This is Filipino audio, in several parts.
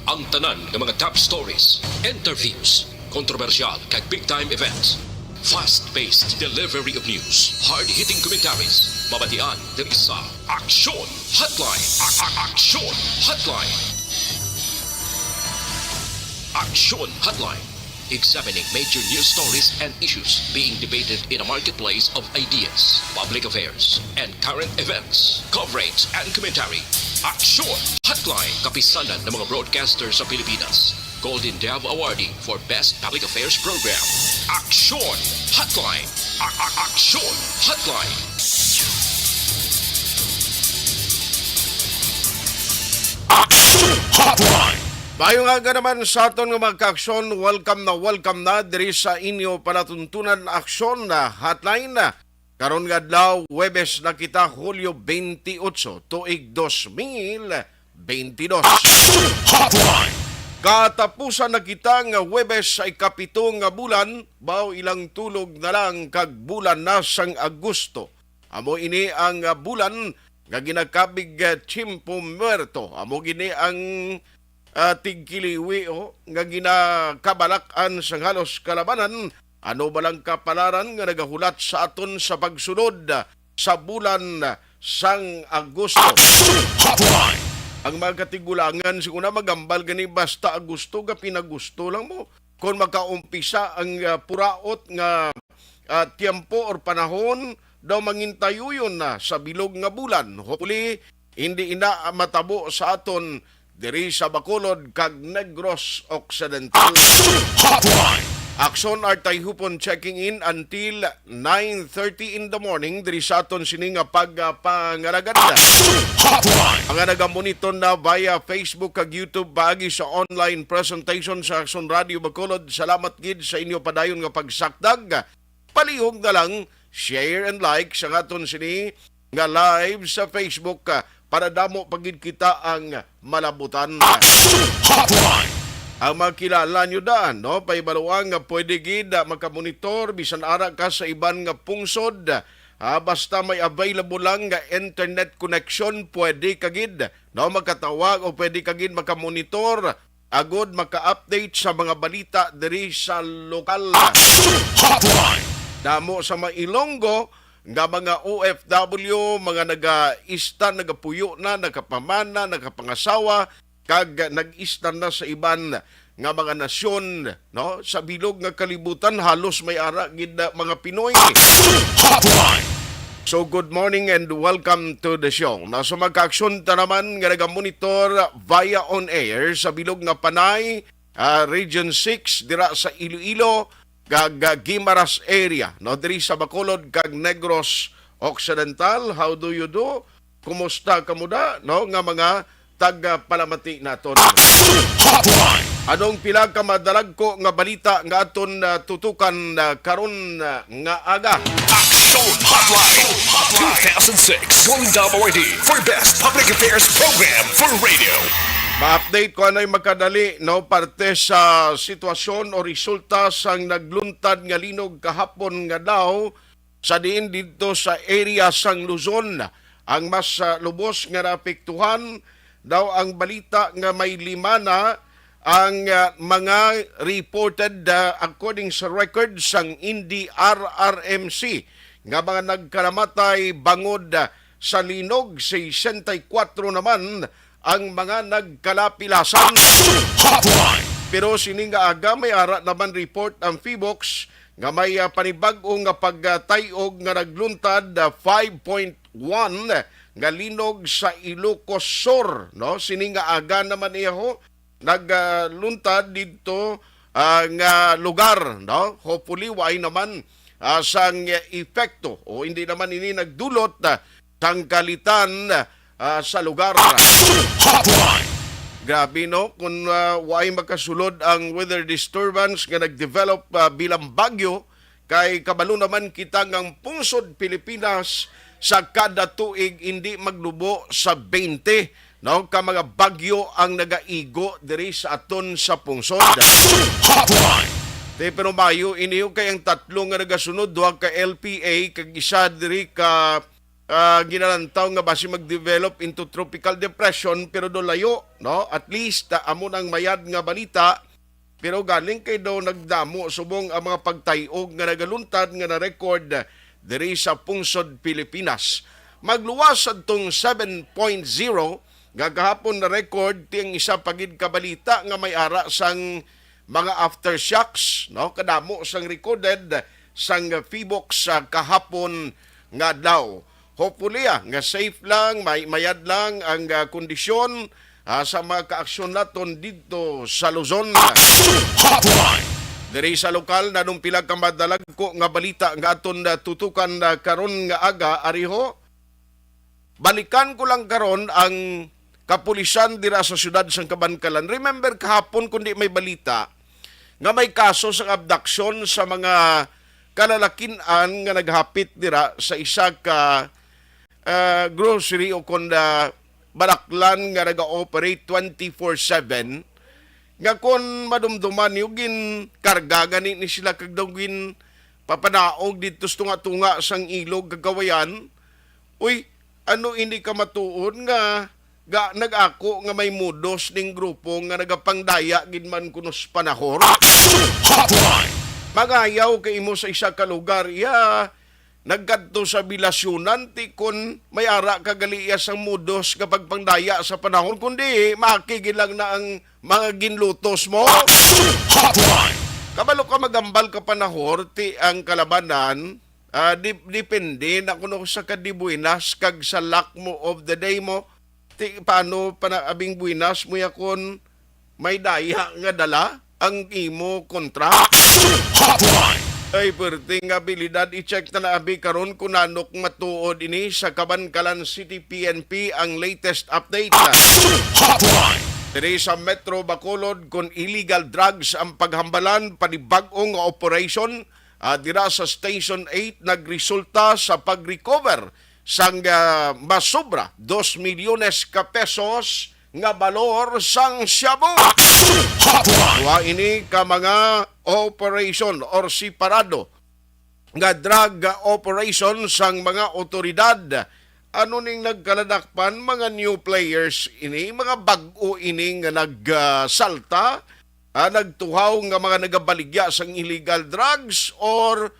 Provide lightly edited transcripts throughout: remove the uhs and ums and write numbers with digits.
Ang tanan ng mga top stories, interviews, kontrobersyal kag big-time events. Fast-paced delivery of news, hard-hitting commentaries, mabatian diri sa Aksyon Hotline. Aksyon Hotline. Aksyon Hotline. Examining major news stories and issues being debated in a marketplace of ideas, public affairs, and current events. Coverage and commentary. Aksyon Hotline. Kapisanan ng mga broadcaster sa Pilipinas. Golden Dove Awardee for Best Public Affairs Program. Aksyon Hotline. Aksyon Hotline. Aksyon Hotline. Bayo nga naman sa aton nga magka-aksyon, welcome na diri sa inyo palatuntunan aksyon na hotline na. Karon nga adlaw, Huwebes na kita, Hulyo 28, tuig 2022. Aksyon Hotline. Katapusan na kita nga Huwebes ay kapitong nga bulan, baw ilang tulog na lang kag bulan na sang Agosto. Amo ini ang bulan nga ginakabig Chimpo Muerto. Amo gini ang tigkiliwi nga ginakabalakan sa halos kalabanan. Ano balang kapalaran nga nagahulat sa aton sa pagsunod sa bulan sang Agosto. Hotline. Ang mga katigulangan siguna magambal gani basta Agosto ga pinagusto lang mo. Kung makaumpisa ang puraot nga tiempo or panahon daw mangintayuyon na sa bilog nga bulan. Hopefully hindi ina matabo sa aton diri sa Bacolod kag Negros Occidental. Hotline. Aksyon artay hupon checking in until 9:30 in the morning diri sa aton sini nga pagpangalaganda. Hotline. Ang nagamonitor na via Facebook kag YouTube baagi sa online presentation sa Aksyon Radio Bacolod. Salamat gid sa inyo padayon nga pagsakdag. Palihog na lang share and like sa aton sini nga live sa Facebook para damo pagid kita ang malabutan. Hotline. Ang makilala nyo daan, no? Paibaluang nga pwede gid makamonitor bisan ara ka sa iban nga pungsod. Basta may available lang nga internet connection, pwede kagid, no? Makatawag o pwede kagid makamonitor. Agod maka-update sa mga balita diri sa lokal. Hotline. Damo sa Mailonggo nga mga OFW, mga naga-ista, nagapuyo na, nakapamana, nakapangasawa, kag nag-ista na sa iban nga mga nasyon, no? Sa bilog nga kalibutan halos may ara gid mga Pinoy. Hotline. So good morning and welcome to the show. Na sa magka-aksyon ta naman nga nagamonitor via on air sa bilog nga Panay, Region 6 dira sa Iloilo kag Guimaras area, no? Diri sa Bacolod kag Negros Occidental. How do you do? Kumusta kamuda, no? Nga mga taga-palamati naton. Hotline. Anong pila ka madalag ko nga balita nga aton tutukan karon nga aga? Aksyon Hotline. 2006 Golden Dove Awardee for Best Public Affairs Program for Radio. Ma-update ko anay makadali, no, parte sa sitwasyon o resulta sang nagluntad nga linog kahapon nga daw sa diin dito sa area sang Luzon. Ang mas lubos nga naapektuhan daw ang balita nga may 5 na ang mga reported according sa record sang NDRRMC nga mga nagkaramatay bangod sa linog. 64 naman ang mga nagkalapilasan. Hotline. Pero sining nga aga may ara naman report ang PHIVOLCS nga may panibag-o nga pagtayog nga nagluntad 5.1 nga linog sa Ilocos Sur, no? Sining nga aga naman iho nagluntad dito nga lugar, no? Hopefully way naman sang epekto o hindi naman ini nagdulot sang kalitan sa lugar. Hotline. Grabe, no? Kung way makasulod ang weather disturbance nga nagdevelop bilang bagyo, kay kabalo naman kita ngang pungsod Pilipinas sa kada tuig hindi maglubo sa 20, no? Ka mga bagyo ang nagaigo diri sa aton sa pungsod. Hotline. Pero mayo iniyo kay ang tatlo nga nagasunod, duha ka LPA kag isa diri ka ginalantaw nga basi mag-develop into tropical depression pero do layo, no? At least amo nang mayad nga balita pero galing kay daw nagdamo subong ang mga pagtayog nga nagaluntad nga na-record diri sa pungsod Pilipinas. Magluwas adtong 7.0 nga gahapon na record tiyang isa pagid kabalita nga may ara sang mga aftershocks, no? Kadamo sang recorded sang Phibox sa kahapon nga daw. Hopefully nga safe lang, mayad lang ang kondisyon sa mga kaaksyon naton dito sa Luzon. Diri sa lokal na nung pila ka madalag ko nga balita nga aton tutukan karon nga aga ariho. Balikan ko lang karon ang kapulisan dira sa syudad sang Kabankalan. Remember kahapon kundi may balita nga may kaso sa abduction sa mga kalalakinan nga naghapit dira sa isa ka grocery o kunda baraklan nga naga-operate 24/7 nga kon madumduman yung karga gani ni sila kagdawin papanaog dito tunga-tunga sang ilog kagawayan. Uy, ano hindi ka matuon nga nag-ako nga may mudos ning grupo nga nagapangdaya gid man kunos panahon. Magayaw kay imo sa isa ka lugar nagkadto sa bilasyunan ti kon may ara kagaliya sang mudos kapag pangdaya sa panahon kundi makigil lang na ang mga ginlutos mo. Kabalo ka magambal ka panahon ti ang kalabanan depende na kuno sa kadibuinas kag sa luck mo of the day mo ti paano panaabing buinas mo yakon may daya nga dala ang imo kontra. Ay, perting abilidad, i-check na naabi karon kung nanok matuod ini sa Kabankalan City PNP ang latest update. Diri sa Metro Bacolod kung illegal drugs ang paghambalan panibag-ong operation dira sa Station 8 nagresulta sa pag-recover sang masobra 2 milyones ka pesos nga balor sang shabu. Wa ini ka mga operation or separado nga drug operation sang mga otoridad. Ano ning nagkaladakpan mga new players ini, mga bag-o ini nga nagsalta, nagtuhaw nga mga nagabaligya sang illegal drugs or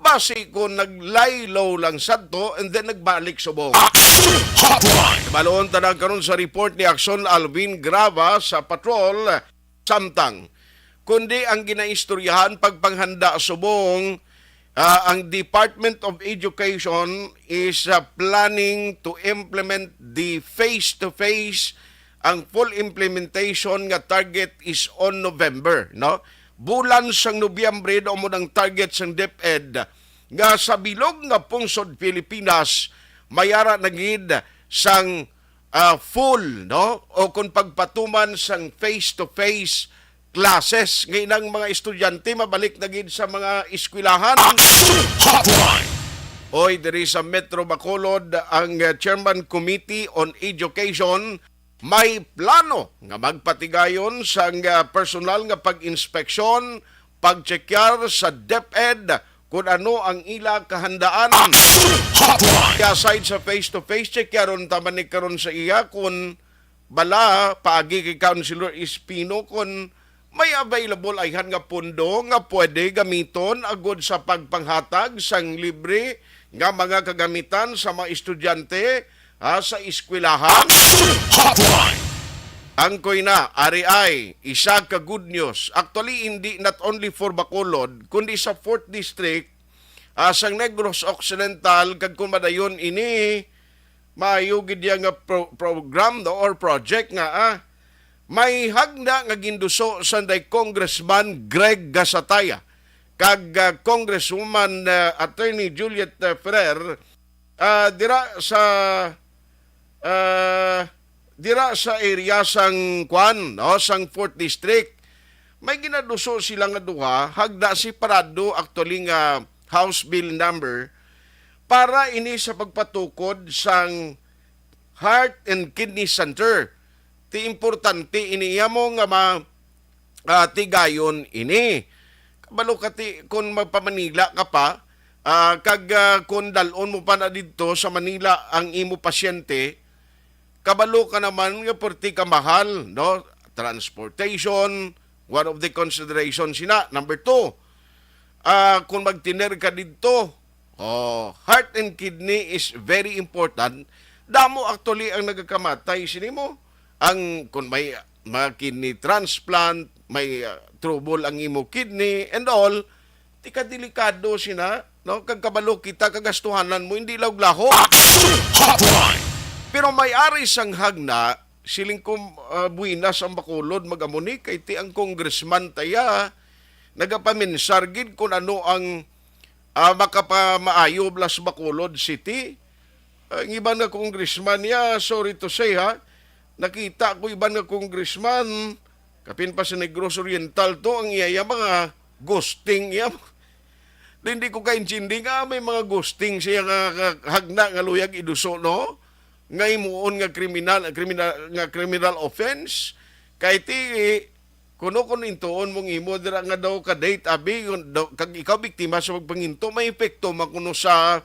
basi ko naglaylo lang sadto and then nagbalik subong. Baloon tanang karon sa report ni Action Alvin Grava sa patrol samtang kundi ang ginaistoryahan pagpanghanda subong ang Department of Education is planning to implement the face-to-face. Ang full implementation nga target is on November, no? Bulan sang Nobyembre do mo ng target sang DepEd nga sa bilog nga pungsod Pilipinas mayara nagid sang full, no? O kung pagpatuman sang face-to-face classes ngayon mga estudyante mabalik na gid sa mga eskwelahan. Oy, diri sa Metro Bacolod ang Chairman Committee on Education may plano nga magpatigayon sa personal nga pag-inspeksyon, pag-checkar sa DepEd kung ano ang ila kahandaan. Aside sa face-to-face check, karon taman ni karon sa iya kung bala paagi kay Councilor Espino kung may available ayhan nga pundo nga pwede gamiton agod sa pagpanghatag sang libre nga mga kagamitan sa mga estudyante sa eskwelahan. Ang koy na, ari ay, isa ka good news. Actually, hindi not only for Bacolod, kundi sa 4th District, sang Negros Occidental, kag kumadayon ini, mayugid yang program or project nga, may hagda nga ginduso sa Congressman Greg Gasataya, kag Congresswoman Attorney Juliet Ferrer, dira sa area sang sang 4th District. May ginaduso sila nga duha, hagda si parado actually nga House Bill number para ini sa pagpatukod sang Heart and Kidney Center. Ti importante iniya mo nga tigayon ini. Kabalo kati kung magpamanila ka pa, Kung dalon mo pa na dito sa Manila ang imo pasyente, kabalo ka naman nga perti ka mahal, no? Transportation, one of the considerations sina. Number two, kung magtiner ka dito, heart and kidney is very important. Damo actually ang nagkakamatay sinimo. Ang kung may kidney transplant, may trouble ang imo kidney and all, ti ka delikado sina, no? Kag kabalo kita kagastuhanan mo hindi law-laho. Hotline. Pero may-ari sang hagna, siling ko buinas ang Bacolod magamuni kay ti ang congressman taya nagapaminsar gid kung ano ang makapamaayo blas Bacolod City. Ang iban nga congressman niya, sorry to say ha, nakita ko iban nga congressman, kapin pa sa Negros Oriental to, ang iya mga ghosting iya. Hindi ko kaintindi nga may mga ghosting siya nga hagna nga luyag iduso, no? Nga imuon nga criminal offense kay ti kuno kun intuon mong imo dira nga daw ka date abi kag ikaw biktima sa pagpanginto may epekto makuno sa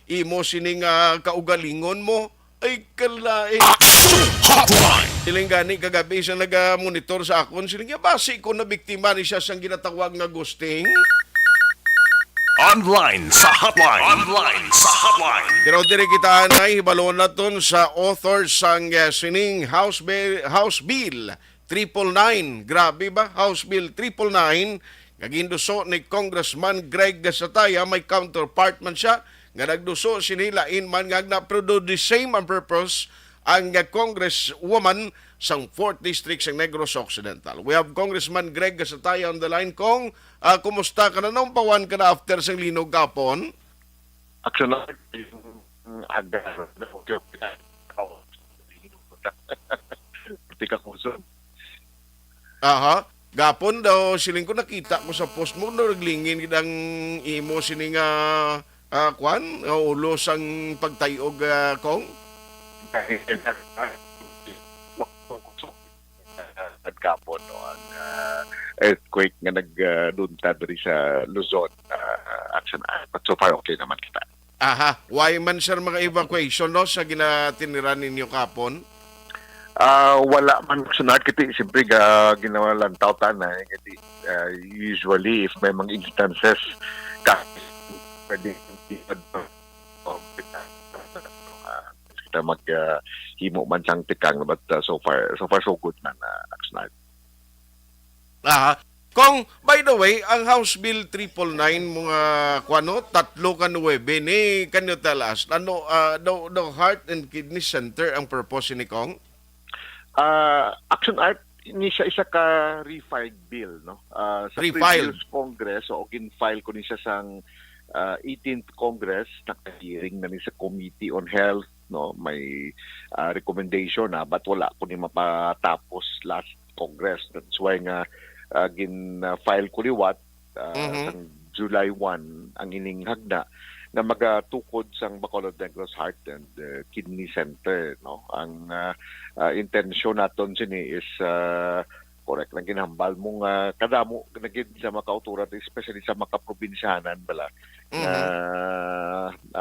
imo sining kaugalingon mo ay kalain. Hotline. Siling gani kagabi siya naga-monitor sa akon siling basi ko na biktima ni siya sang ginatawag nga ghosting. Online sa hotline. Online sa hotline. Pero diri kita na hibalon naton sa author sang sining House Bill 999. Grabe ba? House Bill 999 kaginduso ni Congressman Greg Gasataya, may counterpart man siya nga nagduso sinilain man nga na-produce the same ang purpose ang Congresswoman sang 4th District sang Negros Occidental. We have Congressman Greg Gasataya on the line. Kong, kumusta ka na nung pawan ka na after sang linog kapon? Actually, yung agar na okay. Pati ka kuso. Aha. Gapon daw, siling ko nakita ko sa post mo, no, naglingin ang imo sining kwan, ulo sang pagtayog, Kong? Nagkapon no ang earthquake nga nagdunta diri sa Luzon action but so far okay naman kita. Aha. Why man sir mga evacuation no sa ginatiniran ninyo kapon? Wala man sunod kiti siyempre ginawa lang tawtan na kiti usually if may mga instances pwede kita maghimo man sang tikang but so far so good man action. Aha. Kung, by the way, ang House Bill 999 mga kwano, 3 ka 9 ni kanyo talas. Ano, the Heart and Kidney Center ang purpose ni Kong? Action Art ni siya isa ka refiled bill no. Sa Refiled. previous Congress o gin-file ko ni siya sang 18th Congress naka-hearing na ni sa Committee on Health no, may recommendation na but wala ko ni mapatapos last Congress. That's why nga gin-file ko liwat sang July 1 ang ining hagda na magatukod sang Bacolod Negros Heart and Kidney Center no. Ang intensyon naton sini is correct lang ginhambal mong kadamo nagid sa makauturan especially sa makaprobinsyanan bala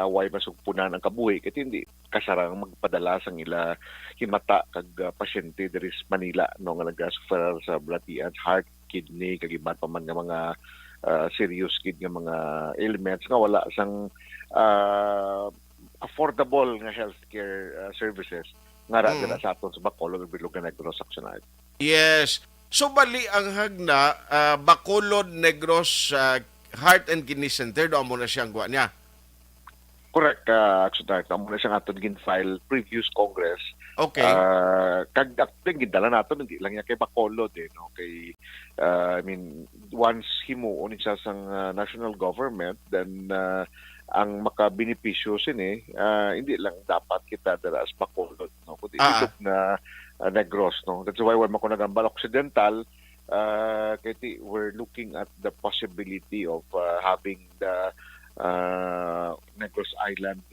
way masugpunan ang kabuhi ket hindi kasarang magpadala sang ila himata kag pasyente diri sa Manila no nga nagasuffer sa blatian heart kidney kag iban pa man nga mga serious kid nga mga ailments nga wala sang affordable nga healthcare services nga ra sa aton sa Bacolod ug Bilog Negros Sectional. Yes. So, bali ang hagna, Bacolod Negros Heart and Kidney Center, doon mo na siyang guwa niya. Correct, actually, amo na siyang aton gin-file previous Congress. Okay. Kag actually gidala naton hindi lang niya kay Bacolod no kay I mean once himuon siya sang national government then ang makabenepisyo sini hindi lang dapat kita dala sa Bacolod no kundi isip na Negros no. That's why when mako nagambal Occidental we're looking at the possibility of having the Negros Island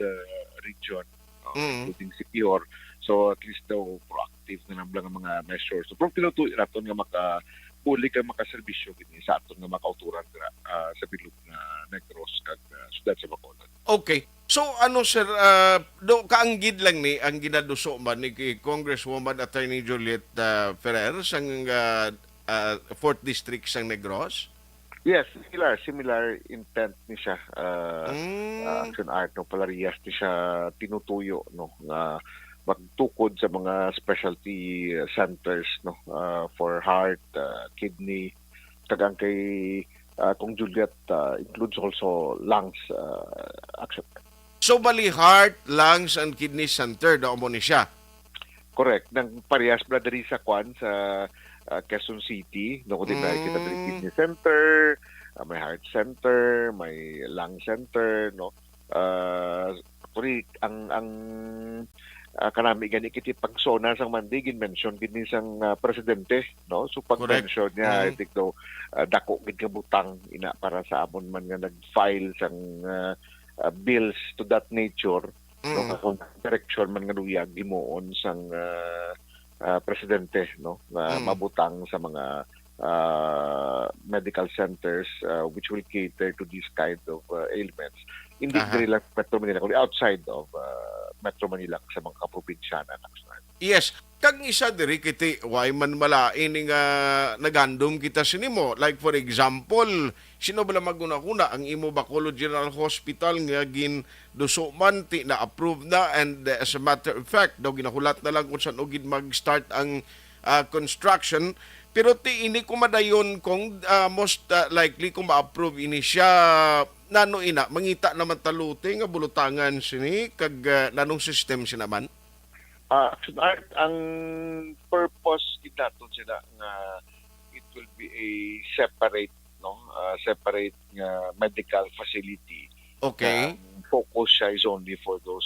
region including secure. So at least daw proactive na lang ang mga measures. So pero tinutuyo natin nga puli ka makaserbisyo gini sa aton nga makauturan sa bilog na Negros kag siyudad sa Bacolod. Okay. So ano sir, do kaanggid lang ni ang ginaduso man ni Congresswoman Attorney Juliet Ferrer sang 4th District sang Negros? Yes, similar intent ni siya. Mm. Action art no Palarias ni siya tinutuyo no nga magtukod sa mga specialty centers no for heart, kidney, tagang kay kung Juliet includes also lungs action. So bali heart, lungs and kidney center daw mo ni siya. Correct. Nang parehas bra diri sa Kwan sa Quezon City, no kundi kita diri kidney center, may heart center, may lung center, no. Actually, ang kanami gani kiti pagsona sang mandigin mention gini sang presidente, no. So pag-mention niya I think daw dako gid nga butang ina para sa amon man nga nag-file sang bills to that nature, no, kung direction man nga luyag gimuon sang presidente, no, na mabutang sa mga medical centers which will cater to this kind of ailments. Hindi diri lang Metro Manila, kundi outside of Metro Manila sa mga kaprobinsyanan. Yes, kag isa diri kiti way man malain nga nagandom kita sinimo. Like for example, sino bala maguna-kuna ang imo Bacolod General Hospital nga gin duso man ti na approve na, and as a matter of fact daw ginahulat na lang kung saan ugid mag-start ang construction. Pero ti ini ko madayon kung most likely kung ma-approve ini siya nano ina mangita naman talute nga bulutangan sini kag nanong system sinaman. Action art, ang purpose ginaton sila nga it will be a separate separate nga medical facility. Okay. Focus siya is only for those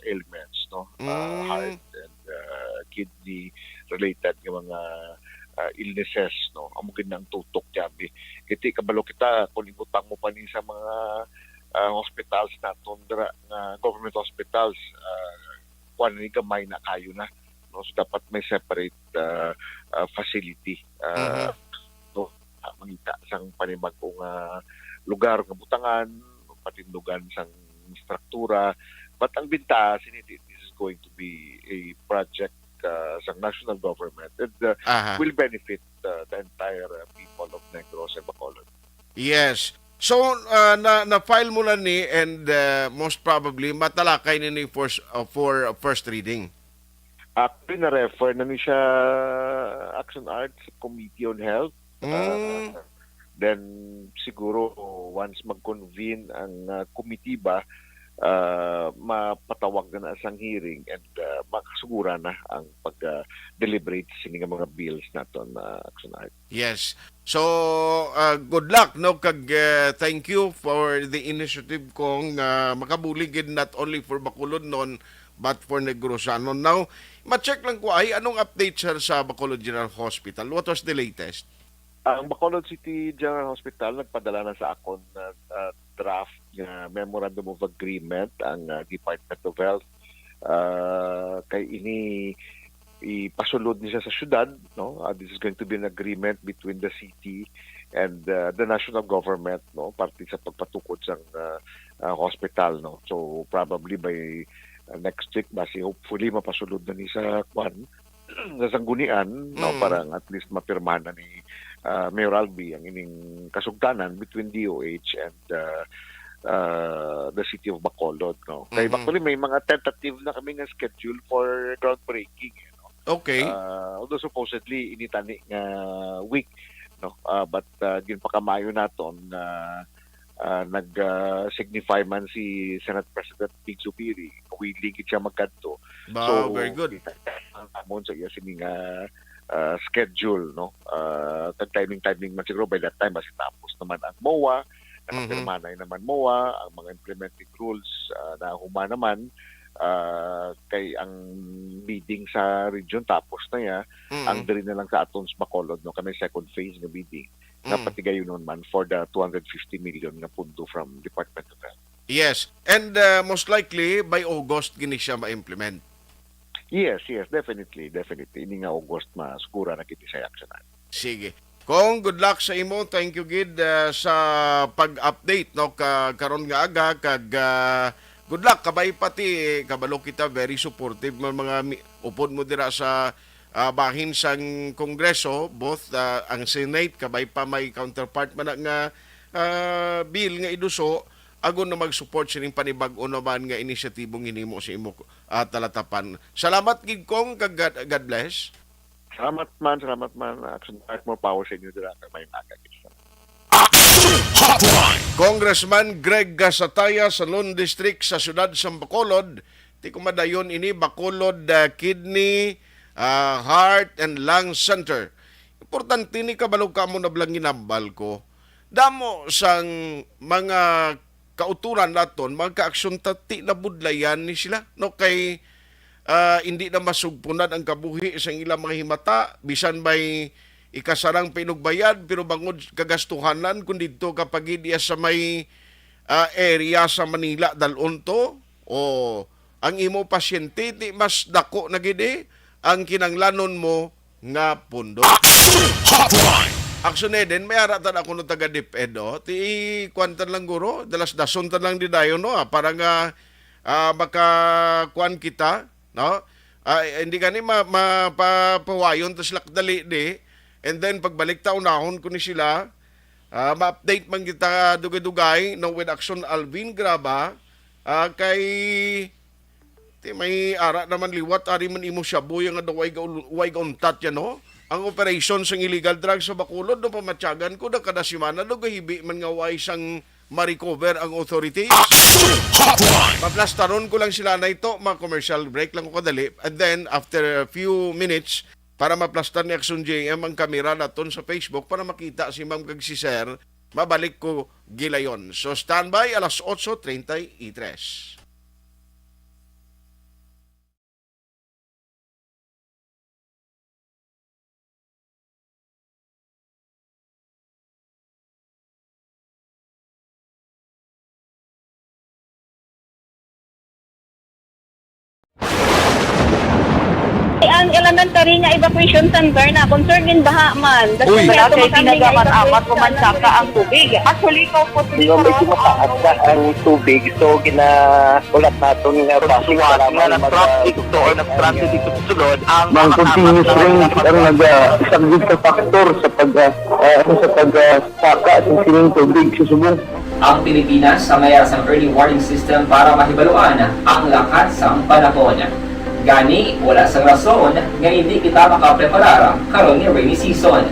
ailments, no, heart and kidney related nga mga illnesses, no. Amo gid nang tutok jabi. Kiti kabalo kita kung ibutang mo pa ni sa mga hospitals naton dira nga government hospitals, kuan ni gamay na kayo na, no. So dapat may separate facility no, mangita sang panibagong lugar nga butangan, patindugan sang struktura. But ang binta siniti, this is going to be a project sa national government and will benefit the entire people of Negros and Bacolod. Yes. So na-file mo na ni, and most probably matalakay ni for first reading. Actually na-refer na ni siya Action Arts Committee on Health. Then siguro once mag-convene ang committee ba, mapatawag na sang hearing and makasugura na ang pag-deliberate sini nga mga bills naton Action Art. Yes. So good luck no kag thank you for the initiative kong makabuligid not only for Bacolod non but for Negros. Now, ma-check lang ko ay anong update sir sa Bacolod General Hospital. What was the latest? Ang Bacolod City General Hospital nagpadala na sa akon draft memorandum of agreement ang Department of Health kay ini ipasulod niya sa syudad, no. This is going to be an agreement between the city and the national government, no, parte sa pagpatukod sa hospital, no. So probably by next week basi hopefully mapasulod na ni sa kwan sa sanggunian, no, parang at least mapirmahan na ni Mayor Albi ang ining kasugdanan between DOH and the city of Bacolod, no. Kay actually may mga tentative na kami nga schedule for groundbreaking, no. Okay. Although supposedly initani nga week, no, but ginpakamayo naton nag-signify man si Senate President Pig Zubiri willing siya magkadto. So very good. Amon sa iya sini nga schedule, no. Tag timing man siguro by that time basi tapos naman ang MOA, nakapirmanay naman MOA ang mga implementing rules na huma naman kay ang bidding sa region tapos na ya, ang diri na lang sa atons Bacolod, no, kami second phase nga bidding na patigayon man for the 250 million na pundo from Department of Health. Yes, and most likely by August gini siya ma-implement. Yes, definitely. Ini nga August maskura na kiti sa action. Sige. Kung good luck sa imo. Thank you gid sa pag-update no karon nga aga kag good luck kabay pati kabalo kita very supportive mga upod mo dira sa bahin sang Kongreso, both ang Senate kabay pa may counterpart man nga bill nga iduso agon na mag-support sining panibag-o naman nga inisyatibong hinimo sa imo talatapan. Salamat gid kong kag God bless. Salamat man. Action more power sa inyo dira kay may nakakita. Congressman Greg Gasataya sa Lone District sa siyudad sa Bacolod. Ti kumadayon ini Bacolod Kidney, Heart and Lung Center. Importante ni kabalo ka mo na blang ginambal ko. Damo sang mga kauturan naton, mga kaaksyon tati na budlayan ni sila. No kay hindi na masugpunan ang kabuhi sa ilang mga himata. Bisan may ikasarang pinugbayad pero bangod kagastuhanan kung dito kapag diya sa may area sa Manila dalon to o ang imo pasyente ti mas dako na gidi ang kinanglanon mo nga pundo. Aksyon din may aratan ako no taga DepEd ti kwantan lang guro dalas dason tan lang di dayon no para nga makakuan kita no hindi gani mapapawayon tas lakdali di. And then, pagbalik taon-nahon ko ni sila, ma-update man kita dugay-dugay no, with Action Alvin Graba, kay may ara naman liwat, ari man imo shabu yung way gauntat yan, no? Ang operation sa illegal drugs sa Bacolod, no, pamatyagan ko na kada simana, no, gahibi man nga way sang ma-recover ang authorities. Paplastaron ko lang sila na ito, mga commercial break lang ko kadali. And then, after a few minutes, para maplastar ni Action JM ang kamera naton sa Facebook para makita si Ma'am kag si Sir, mabalik ko gilayon. So standby alas 8:33. Ang elementary nga evacuation center na concern din baha man. Uy, wala kay pinagaman-amat kumansaka ang tubig. Actually, ikaw po Yung medyo mataas na ang tubig, so ginaulat natin nga pasuwat nga nag-traffic to or nag-transit dito sa sulod ang mga continuous rain ang nag-subject sa factor sa pagsaka sa sining tubig sa subong. Ang Pilipinas sa mayroon sa early warning system para mahibaluan ang lakas ng panahon. Gani, wala sa rason nga hindi kita makapreparar karon ni rainy season.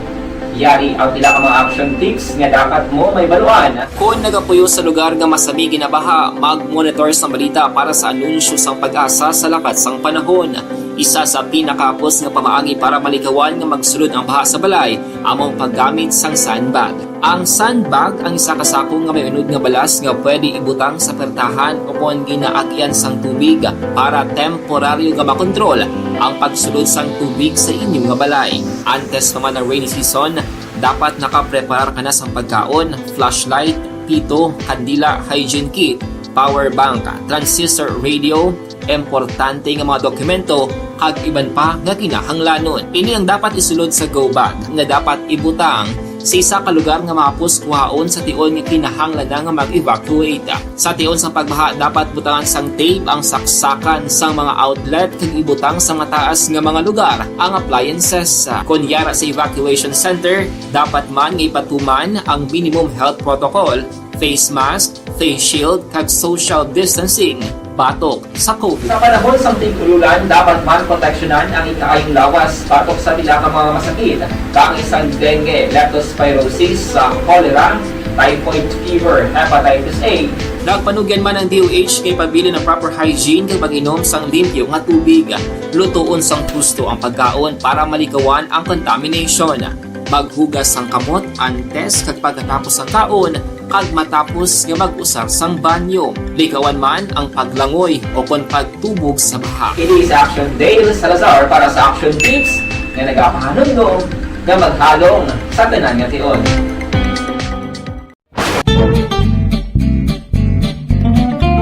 Yari ang pila ka mga action tips nga dapat mo may baluan. Kung nagapuyo sa lugar nga masabi ginabaha, mag-monitor sa balita para sa anunsyo sang pag-asa sa lakas sang panahon. Isa sa pinakapos nga pamaagi para malikawan nga magsulod ang baha sa balay, among paggamit sang sandbag. Ang sandbag ang isa kasakong nga may unod nga balas nga pwede ibutang sa pertahan upon ginaagyan sang tubig para temporaryo nga makontrol ang pagsulod sang tubig sa inyong nga balay. Antes naman ng rainy season, dapat nakapreparar ka na sang pagkaon, flashlight, pito, kandila, hygiene kit, power bank, transistor radio, importante nga mga dokumento kag iban pa nga kinahanglanon. Ini ang dapat isulod sa go bag nga dapat ibutang sa isa ka lugar nga mapus kuhaon sa tion nga kinahanglan nga mag-evacuate. Sa tion sa pagbaha dapat butangan sang tape ang saksakan sang mga outlet kag ibutang sa mga taas nga mga lugar ang appliances. Kunyara sa evacuation center, dapat man nga ipatuman ang minimum health protocol, face mask, face shield kag social distancing. Batok sa COVID. Sa panahon sa tigululan, dapat man proteksyonan ang ikaayong lawas batok sa bila ka mga masakit. Kang isang dengue, leptospirosis, cholera, typhoid fever, hepatitis A. Nagpanugyan man ang DOH kay pabili ng proper hygiene kay pag-inom sang limpyo nga tubig. Lutuon sang gusto ang pagkaon para malikawan ang contamination. Maghugas sang kamot antes kag pagkatapos ang kaon kag matapos nga mag-usar sang banyo. Likawan man ang paglangoy o kon pagtubog sa baha. It is Action Dale Salazar para sa Action Tips nga nagapahanong nga maghalong sa tanan nga tion.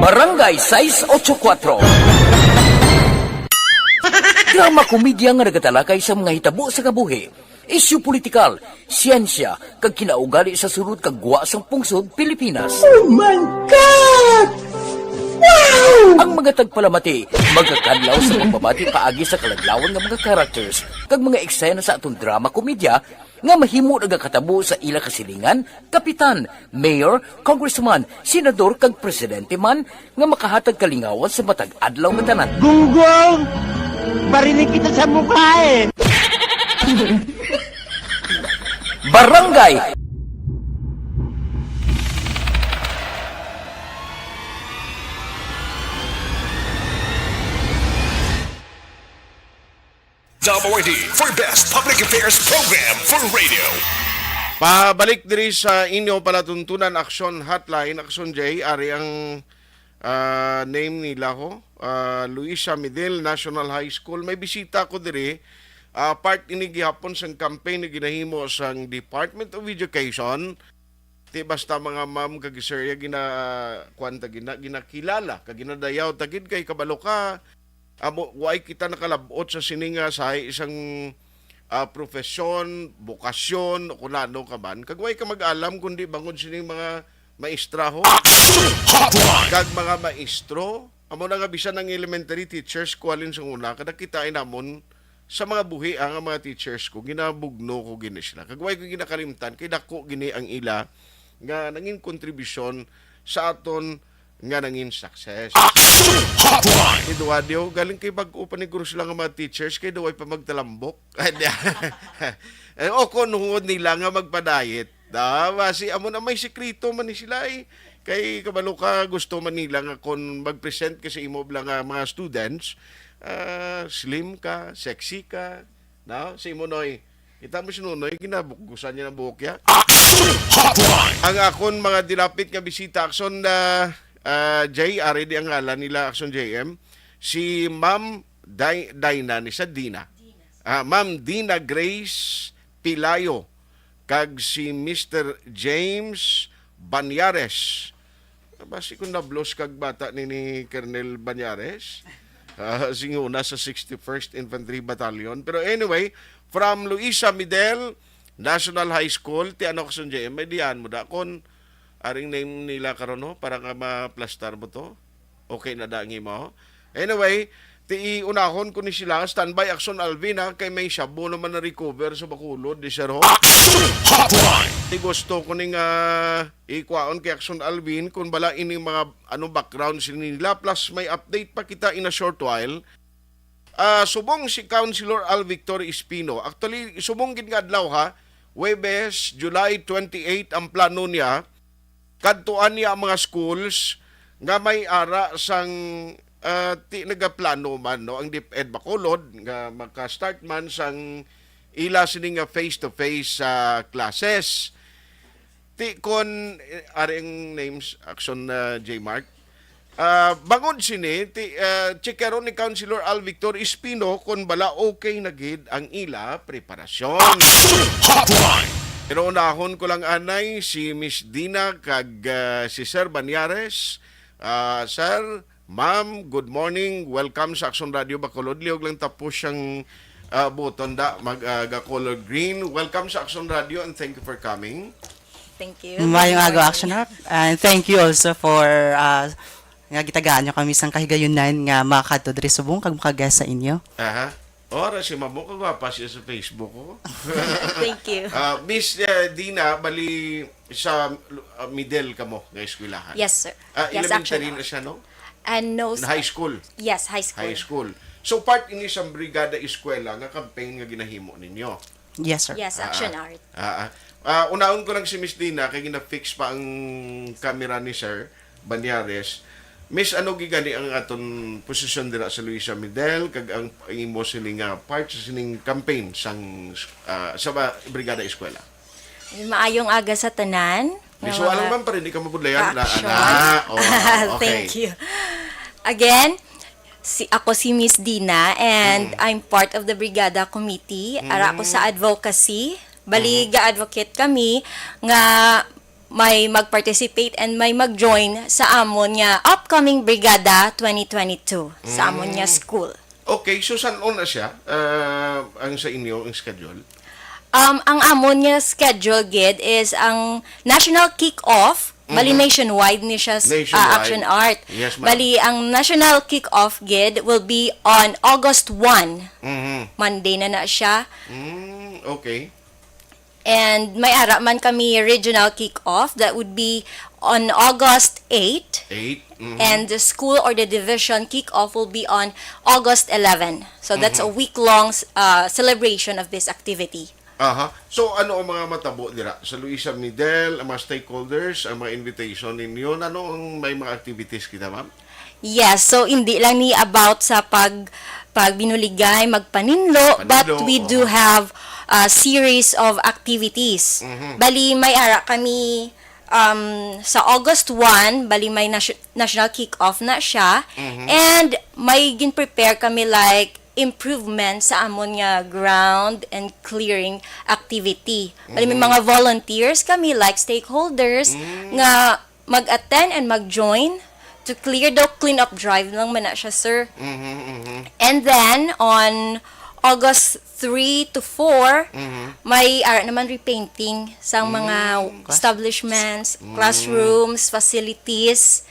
Barangay 684. Drama komedya nga nagatalakay sa mga hitabo sa kabuhi. isyu politikal, siyensya, kag kinaugali sa sunod kag sang pungsod Pilipinas. Ang mga tagpalamati, magkakadlaw sa pagbabati paagi sa kalaglawan ng mga characters kag mga eksena sa atong drama komedya nga mahimo nagakatabo sa ila kasilingan, kapitan, mayor, congressman, senador kag presidente man nga makahatag kalingawan sa matag adlaw nga tanan. Gunggong! Barinig kita sa mukha eh! Barangay WRD for Best Public Affairs Program for Radio. Pabalik diri sa inyo palatuntunan Action Hotline, Action J, ari ang name nila ko, Luisa Midel National High School. May bisita ko diri, part ini gihapon sang campaign na ginahimo sang Department of Education. Ti basta mga ma'am kag sir kwanta ginakilala kag ginadayaw tagid kay kabalo ka. Why kita nakalabot sa sininga sa isang profesyon, bukasyon, kung ano ka man. Kagway ka mag-alam kundi bangod sining mga maestra ho. Kag mga maestro. Amo na nga bisan ng elementary teachers ko alin sa una. Kada kitain namon sa mga buhi ang mga teachers ko. Ginabugno ko gini sila. Kagway ko ginakalimtan. Kay dako gini ang ila nga nangin kontribusyon sa aton nga nangin success. Eduardo, galing kay bag-o pa ni guro sila nga mga teachers kay daway pa magtalambok. O kunuhod nila nga magpadayet. Basi amo na may sekreto man ni sila eh. Kay kabalo ka gusto man nila nga kung mag-present ka sa imo lang nga mga students, slim ka, sexy ka, no? Sa imo noy. Kita mo si Nunoy, ginabukusan niya ng buhok ya. Ang akon mga dilapit nga bisita akson na Jay, ari di ang ngalan nila Action JM, si Ma'am Dina ni sa Dina. Ma'am Dina Grace Pilayo kag si Mr. James Banyares. Basi kung nablos kag bata ni Colonel Banyares. Singuna sa 61st Infantry Battalion. Pero anyway, from Luisa Midel National High School, ti ano Action JM, may diyan mo da kon aring name nila karon no para nga ma-plastar mo to. Okay na dangi mo. Anyway, ti unahon ko ni sila standby Action Alvina kay may shabu naman na recover sa Bacolod di sir ho. Ti gusto ko ning ikwaon kay Action Alvin kung bala ini mga background nila plus may update pa kita in a short while. Subong si Councilor Al Victor Espino. Actually, subong gid nga adlaw ha. Webes, July 28 ang plano niya. Kadtuan niya ang mga schools nga may ara sang nagaplano man no ang DepEd Bacolod nga maka-start man sang ila sini nga face-to-face classes. Ti kon aring names Action J Mark. Bangod sini ti checkero ni Councilor Al Victor Espino kon bala okay na gid ang ila preparasyon. Pero unahon ko lang anay si Miss Dina kag si Sir Banyares. Sir, ma'am, good morning. Welcome sa Action Radio Bacolod. Liog lang tapos siyang button da mag-color green. Welcome sa Action Radio and thank you for coming. Thank you. Mayong agaw Action Up. And thank you also for nga gitagaan nyo kami sang kahigayunan nga makadto diri subong kag makagasa sa inyo. Aha. Ora si Mamo kagwapa siya sa Facebook ko. Thank you. Miss Dina, bali sa middle ka mo nga eskwelahan. Yes, sir. Yes, Elementary actually. na siya, no? And no, Na high school. yes, high school. High school. So part ini sa Brigada Eskwela nga campaign nga ginahimo ninyo. Yes, sir. Yes, action art. Unaon ko lang si Miss Dina kay gina-fix pa ang camera ni Sir Banyares. Miss, ano gigani ang aton posisyon dira sa Luisa Midel kag ang imo sining part sa sining campaign sang sa Brigada Eskwela? Maayong aga sa tanan. Visual lang man pa rin, di ka mabudlayan. Action. Okay. Thank you. Again, ako si Miss Dina and I'm part of the Brigada Committee. Ara ako sa advocacy. Bali, ga-advocate kami nga may mag-participate and may mag-join sa amon nga upcoming Brigada 2022 sa amon nga school. Okay, so saan na siya ang sa inyo ang schedule? Ang amon nga schedule gid is ang national kick-off. Bali nationwide ni siya Nationwide. action art. Yes, ma'am. Bali ang national kick-off gid will be on August 1. Monday na siya. Okay. And may ara man kami regional kick-off that would be on August 8. 8. And the school or the division kick-off will be on August 11. So that's a week-long celebration of this activity. Aha. So ano ang mga matabo dira sa Luisa Midel, ang mga stakeholders, ang mga invitation ninyo, ano ang may mga activities kita, ma'am? Yes, so hindi lang ni about sa pagbinuligay, magpaninlo, but we do have a series of activities. Bali may ara kami sa August 1, bali may national kick-off na siya, and may gin-prepare kami like improvement sa amon nga ground and clearing activity. Bali may mga volunteers kami like stakeholders nga mag-attend and mag-join to clear the clean-up drive lang man na siya, sir. And then on August 3 to 4, may ara naman repainting sa mga establishments, classrooms, facilities.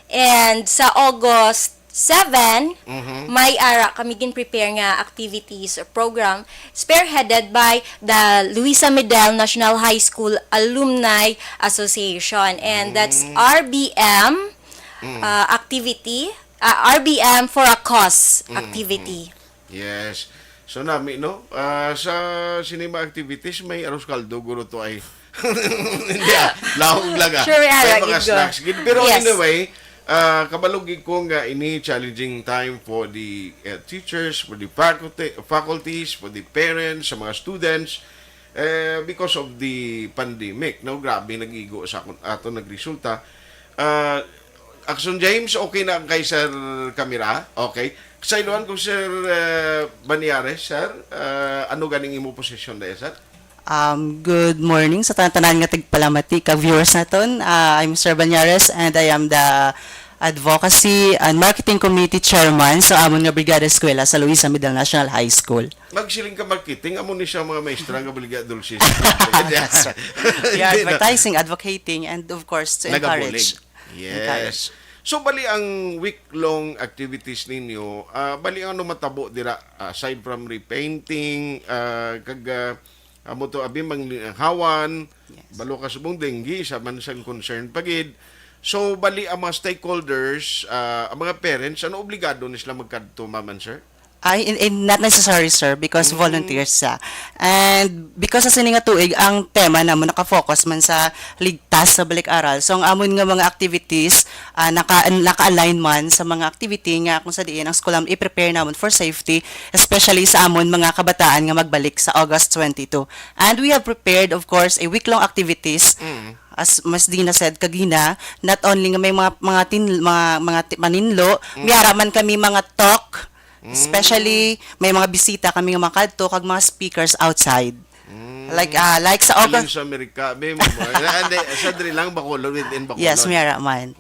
And sa August 7, may ara kami gin-prepare nga activities or program spearheaded by the Luisa Medel National High School Alumni Association. And that's RBM activity, RBM for a cause activity. Yes. So nami no, sa cinema activities may aros kaldo guro to ay. Hindi lahong laga. Sure, may ara, mga gid go. snacks gid. Pero Yes. anyway, kabalugig ko nga ini challenging time for the teachers, for the faculties, for the parents, sa mga students because of the pandemic. No, grabe nagigo sa ato nagresulta. Action James, okay na kay Sir Camera? Okay. Sa iluan ko Sir Banyares, Sir, ano ganing imo posisyon na Sir? Good morning sa tanan nga tigpalamati ka viewers naton. I'm Sir Banyares and I am the Advocacy and Marketing Committee Chairman sa amon nga Brigada Eskwela sa Luisa Medel National High School. Magsiling ka marketing, amo ni siya mga maestra nga Brigada Dulcis. We are advertising, advocating, and of course to encourage. Yes. So bali ang week-long activities ninyo, bali ang ano matabo dira aside from repainting, amo to abi mang hawan, balo ka subong dengue sa mansang concern pagid. So bali ang mga stakeholders, ang mga parents, ano obligado ni sila magkadto maman sir? Not necessary, sir, because volunteers siya. And because sa sininga tuig, ang tema naman nakafocus man sa ligtas sa balik-aral. So, ang amon nga mga activities, naka-align man sa mga activity nga kung sa diin, ang school i-prepare naman for safety, especially sa amon mga kabataan nga magbalik sa August 22. And we have prepared, of course, a week-long activities as Mas Dina said kagina, not only nga may mga paninlo, may haraman kami mga talk. Especially, may mga bisita kami nga makadto kag mga speakers outside. Like sa Alin August. sa Amerika, may hindi sa diri lang Bacolod within Bacolod. Yes, may man.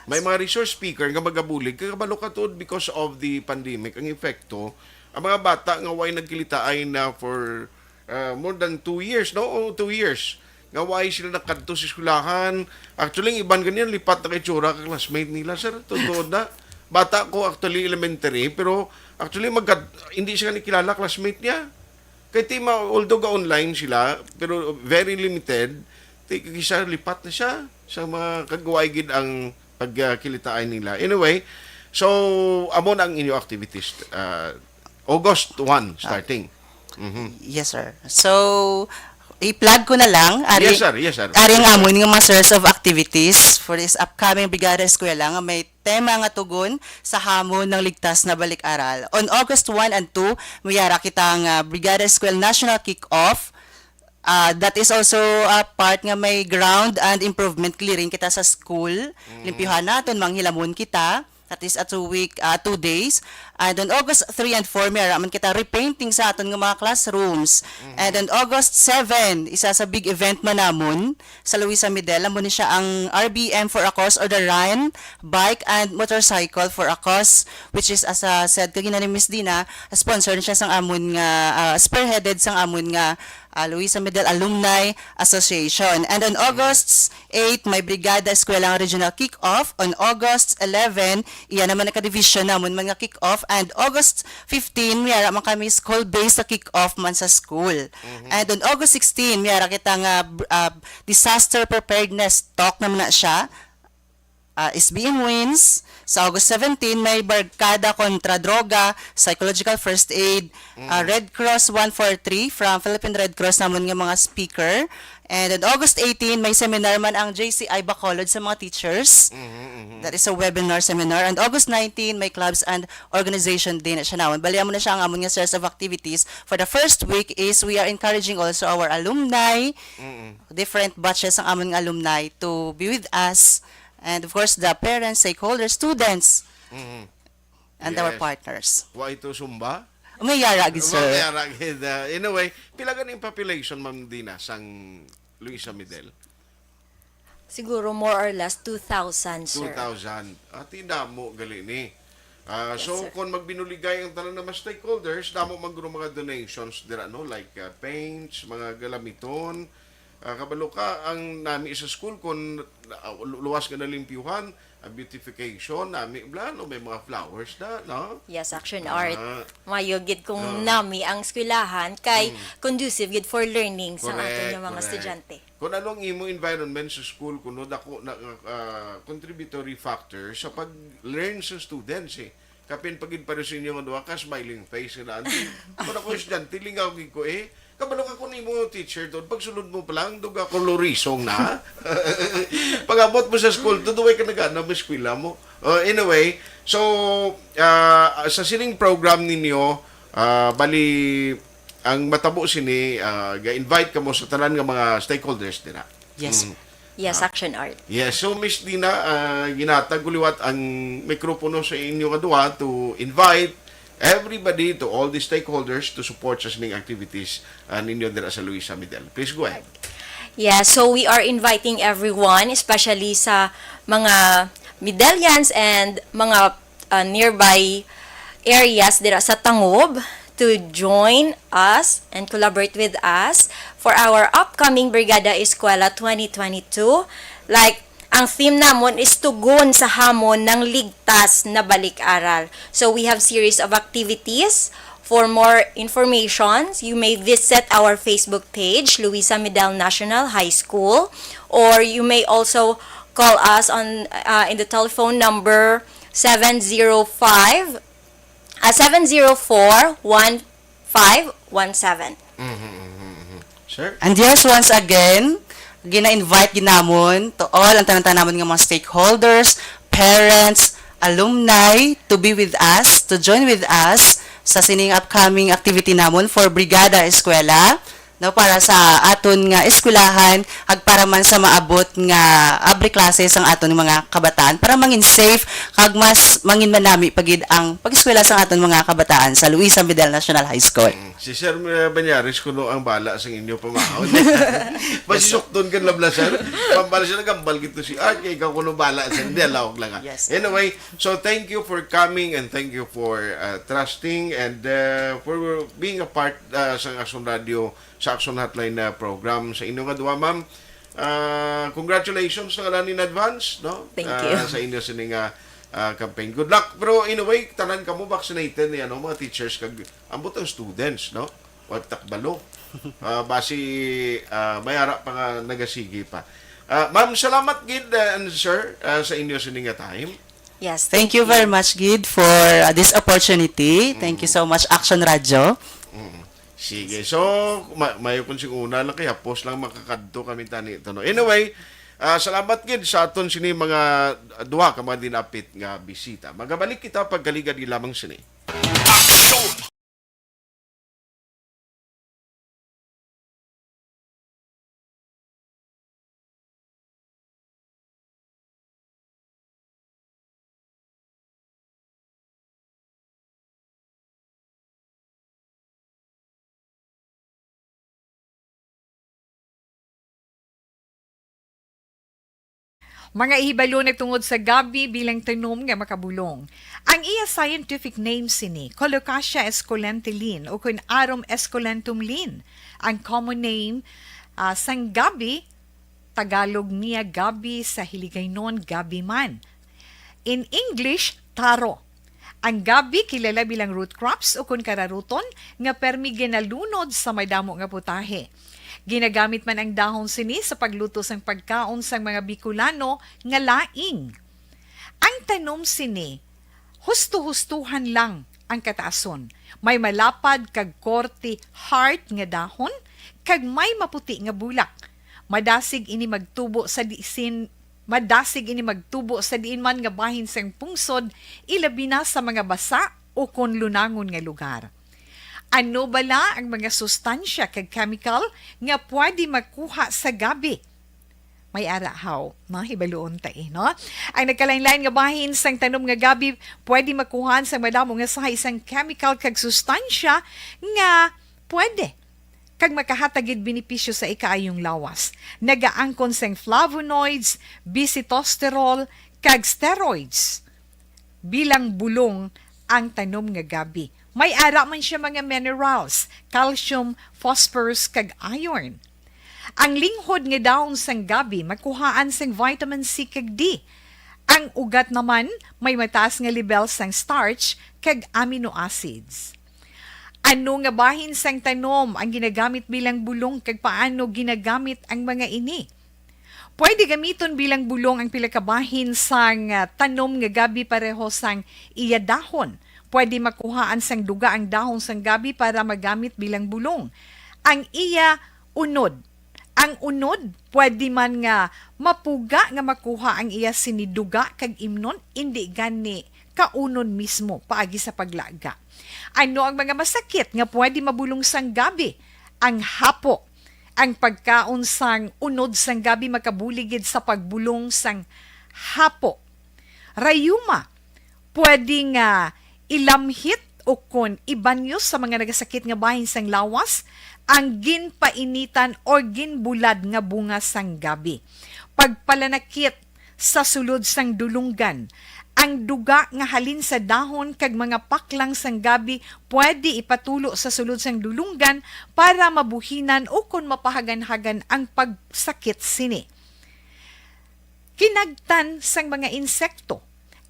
May mga resource speaker nga magabulig kabalo katod because of the pandemic ang epekto ang mga bata nga way nagkilita ay na for more than 2 years, no? O 2 years. Nga way sila nakadto sa eskwelahan. Actually, iban ganyan lipat na kay tsura ka classmate nila, sir. Totoo na. Bata ko actually elementary, pero actually hindi siya nakilala classmate niya. Kaya although online sila, pero very limited, kisa lipat na siya sa mga kagawaigid ang pagkilitaan nila. Anyway, so amon ang inyo activities. August 1 starting. Yes, sir. So, i-plug ko na lang. Yes, sir. Yes, sir. Ari nga mo nga mga source of activities for this upcoming Brigada Eskwela nga may tema nga tugon sa hamon ng ligtas na balik-aral. On August 1 and 2, mayara kitang Brigada Eskwela National Kick-Off. That is also a part nga may ground and improvement clearing kita sa school. Limpihan naton, manghilamon kita. that is a 2 days. And on August 3 and 4, mayara man kita repainting sa aton nga mga classrooms. And on August 7, isa sa big event man namon sa Luisa Medel, mo ni siya ang RBM for a cause, or the Run, Bike and Motorcycle for a Cause, which is, as said kagina ni Miss Dina, sponsor siya sang amon nga, spearheaded sang amon nga Luisa Medel Alumni Association. And on August 8, may Brigada Eskwela Regional Kick-Off. On August 11, iyan naman naka-division namon mga kick-off. And August 15, mayara man kami school-based sa kick-off man sa school. And on August 16, mayara kita nga disaster preparedness talk naman na siya. SBM Wins. Sa August 17, may Barkada kontra Droga, Psychological First Aid, Red Cross 143 from Philippine Red Cross namon nga mga speaker. And on August 18, may seminar man ang JCI Bacolod sa mga teachers. That is a webinar seminar. And August 19, may clubs and organization din na siya naman. Balian mo na siya ang amon nga series of activities. For the first week is we are encouraging also our alumni, different batches ang amon nga alumni to be with us. And of course, the parents, stakeholders, students, and our partners. Wa ito sumba? Umayara, sir. Umayara, anyway, pila ganing population, Ma'am Dina, sang Luisa Medel? Siguro more or less 2,000, sir. 2,000. Tinda mo gali ni. Yes, So, sir. kung magbinuligay ang tanan ng mga stakeholders, damo maguro mga donations dira, no? Like paints, mga galamiton, kabalo ka ang nami sa school kung luwas ka na limpyuhan, beautification, nami, no, may mga flowers na, no? Yes, action art. Mayugid kung nami ang eskwelahan kay conducive gid for learning sa aton nga mga estudyante. Kung anong imo environment sa school, kuno dako na contributory factor sa pag-learn sa students, kapin pagid para sa inyo nga duha ka smiling face na anti. Kung ako estudyante lingaw gid ko kabalo ka kunin mo teacher doon, pagsulod mo pa lang, duga kolorisong na. Pag-abot mo sa school, tuduway ka na mo eskwela mo. Anyway, so, sa sining program ninyo, bali, ang matabo sini, ga-invite ka mo sa tanan nga mga stakeholders nila. Yes. Yes, action art. Yes, so Miss Dina, ginatag guliwat ang mikropono sa inyo kadua to invite everybody, to all the stakeholders to support sa sining activities ninyo dira sa Luisa Medel. Please go ahead. Yeah, so we are inviting everyone, especially sa mga Medelians and mga nearby areas dira sa Tangob, to join us and collaborate with us for our upcoming Brigada Eskwela 2022. Like, ang theme namon is tugon sa hamon ng ligtas na balik-aral. So we have series of activities. For more information, you may visit our Facebook page, Luisa Medel National High School, or you may also call us on in the telephone number 704-1517. Sir? And yes, once again, gina-invite ginamon to all ang tanan-tanamon nga mga stakeholders, parents, alumni to be with us, to join with us sa sining upcoming activity namon for Brigada Eskwela, no, para sa aton nga eskwelahan ag para man sa maabot nga abri classes ang aton mga kabataan para mangin safe kag mas mangin manami pagid ang pag-eskwela sa aton mga kabataan sa Luisa Medel National High School. Si Sir Banyaris kuno ang bala sa inyo pamahon. Masisukton kan labla sir. Pambala siya nagambal gito si Art kay ikaw kuno bala sa hindi lawag lang. Yes. Anyway, so thank you for coming and thank you for trusting and for being a part sa Action Radio sa Action Hotline na program sa inyo nga duwa, ma'am. Congratulations na kalan in advance, no? Thank you. Sa inyo sining campaign. Good luck. Pero in a way, tanan ka mo vaccinated niya, no? Mga teachers, kag ambot ang students, no? Wag takbalo. Basi may harap pa nga nagasigi pa. Ma'am, salamat gid and sir sa inyo sining time. Yes, Thank you very much, Gid, for this opportunity. Thank you so much, Action Radio. Sige. So, mayo kung una lang kaya post lang makakadto kami tani ito. No? Anyway, salamat gid sa aton sini mga duha ka mga dinapit nga bisita. Magabalik kita pagkaliga di lamang sini. Mga ihibalo na tungod sa gabi bilang tanom nga makabulong. Ang iya scientific name sini, Colocasia esculentilin o kun Arum esculentum lin. Ang common name sang gabi, Tagalog niya gabi, sa Hiligaynon gabi man. In English, taro. Ang gabi kilala bilang root crops o kun kararuton nga permi ginalunod sa may damo nga putahe. Ginagamit man ang dahon sini sa pagluto sang pagkaon sang mga Bicolano nga laing. Ang tanom sini, husto-hustuhan lang ang kataason. May malapad kag korte hard nga dahon kag may maputi nga bulak. Madasig ini magtubo sa diin man nga bahin sang pungsod, ilabi na sa mga basa o kon lunangon nga lugar. Ano bala ang mga sustansya kag chemical nga pwede makuha sa gabi? May arahaw, hibaluon tayo, no? Ang nagkalain-lain nga bahin sang tanom nga gabi, pwede makuha sa madamo nga sa isang chemical kag sustansya nga pwede kag makahatagid benepisyo sa ikaayong lawas. Nagaangkon sang flavonoids, bisitosterol, kag steroids. Bilang bulong ang tanom nga gabi. May ara man siya mga minerals, calcium, phosphorus, kag iron. Ang linghod nga dahon sang gabi, makuhaan sang vitamin C kag D. Ang ugat naman, may mataas nga level sang starch kag amino acids. Ano nga bahin sang tanom ang ginagamit bilang bulong kag paano ginagamit ang mga ini? Pwede gamiton bilang bulong ang pila ka bahin sang tanom nga gabi pareho sang iya dahon. Pwede makuhaan sang duga ang dahon sang gabi para magamit bilang bulong. Ang iya unod. Ang unod, pwede man nga mapuga nga makuha ang iya siniduga kag imnon, hindi gani kaunon mismo paagi sa paglaga. Ano ang mga masakit nga pwede mabulong sang gabi? Ang hapo. Ang pagkaon sang unod sang gabi makabuligid sa pagbulong sang hapo. Rayuma. Pwede nga ilamhit o kon ibanyo sa mga nagasakit nga bahin sang lawas ang ginpainitan o ginbulad nga bunga sang gabi. Pagpalanakit sa sulod sang dulunggan, ang duga nga halin sa dahon kag mga paklang sang gabi pwede ipatulo sa sulod sang dulunggan para mabuhinan o kon mapahagan-hagan ang pagsakit sini. Kinagtan sang mga insekto.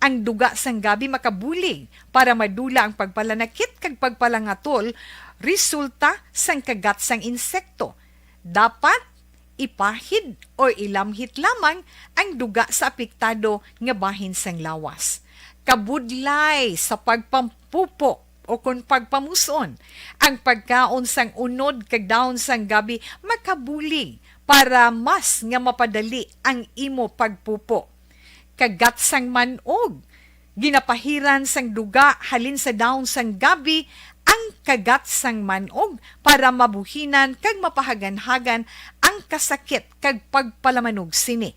Ang duga sang gabi makabulig para madula ang pagpalanakit kag pagpalangatol resulta sang kagat sang insekto. Dapat ipahid o ilamhit lamang ang duga sa apektado nga bahin sang lawas. Kabudlay sa pagpampupo o kung pagpamuson, ang pagkaon sang unod kag dahon sang gabi makabulig para mas nga mapadali ang imo pagpupo. Kagat sang manog, ginapahiran sang duga halin sa dahon sang gabi ang kagat sang manog para mabuhinan kag mapahagan-hagan ang kasakit kag pagpalamanog sini.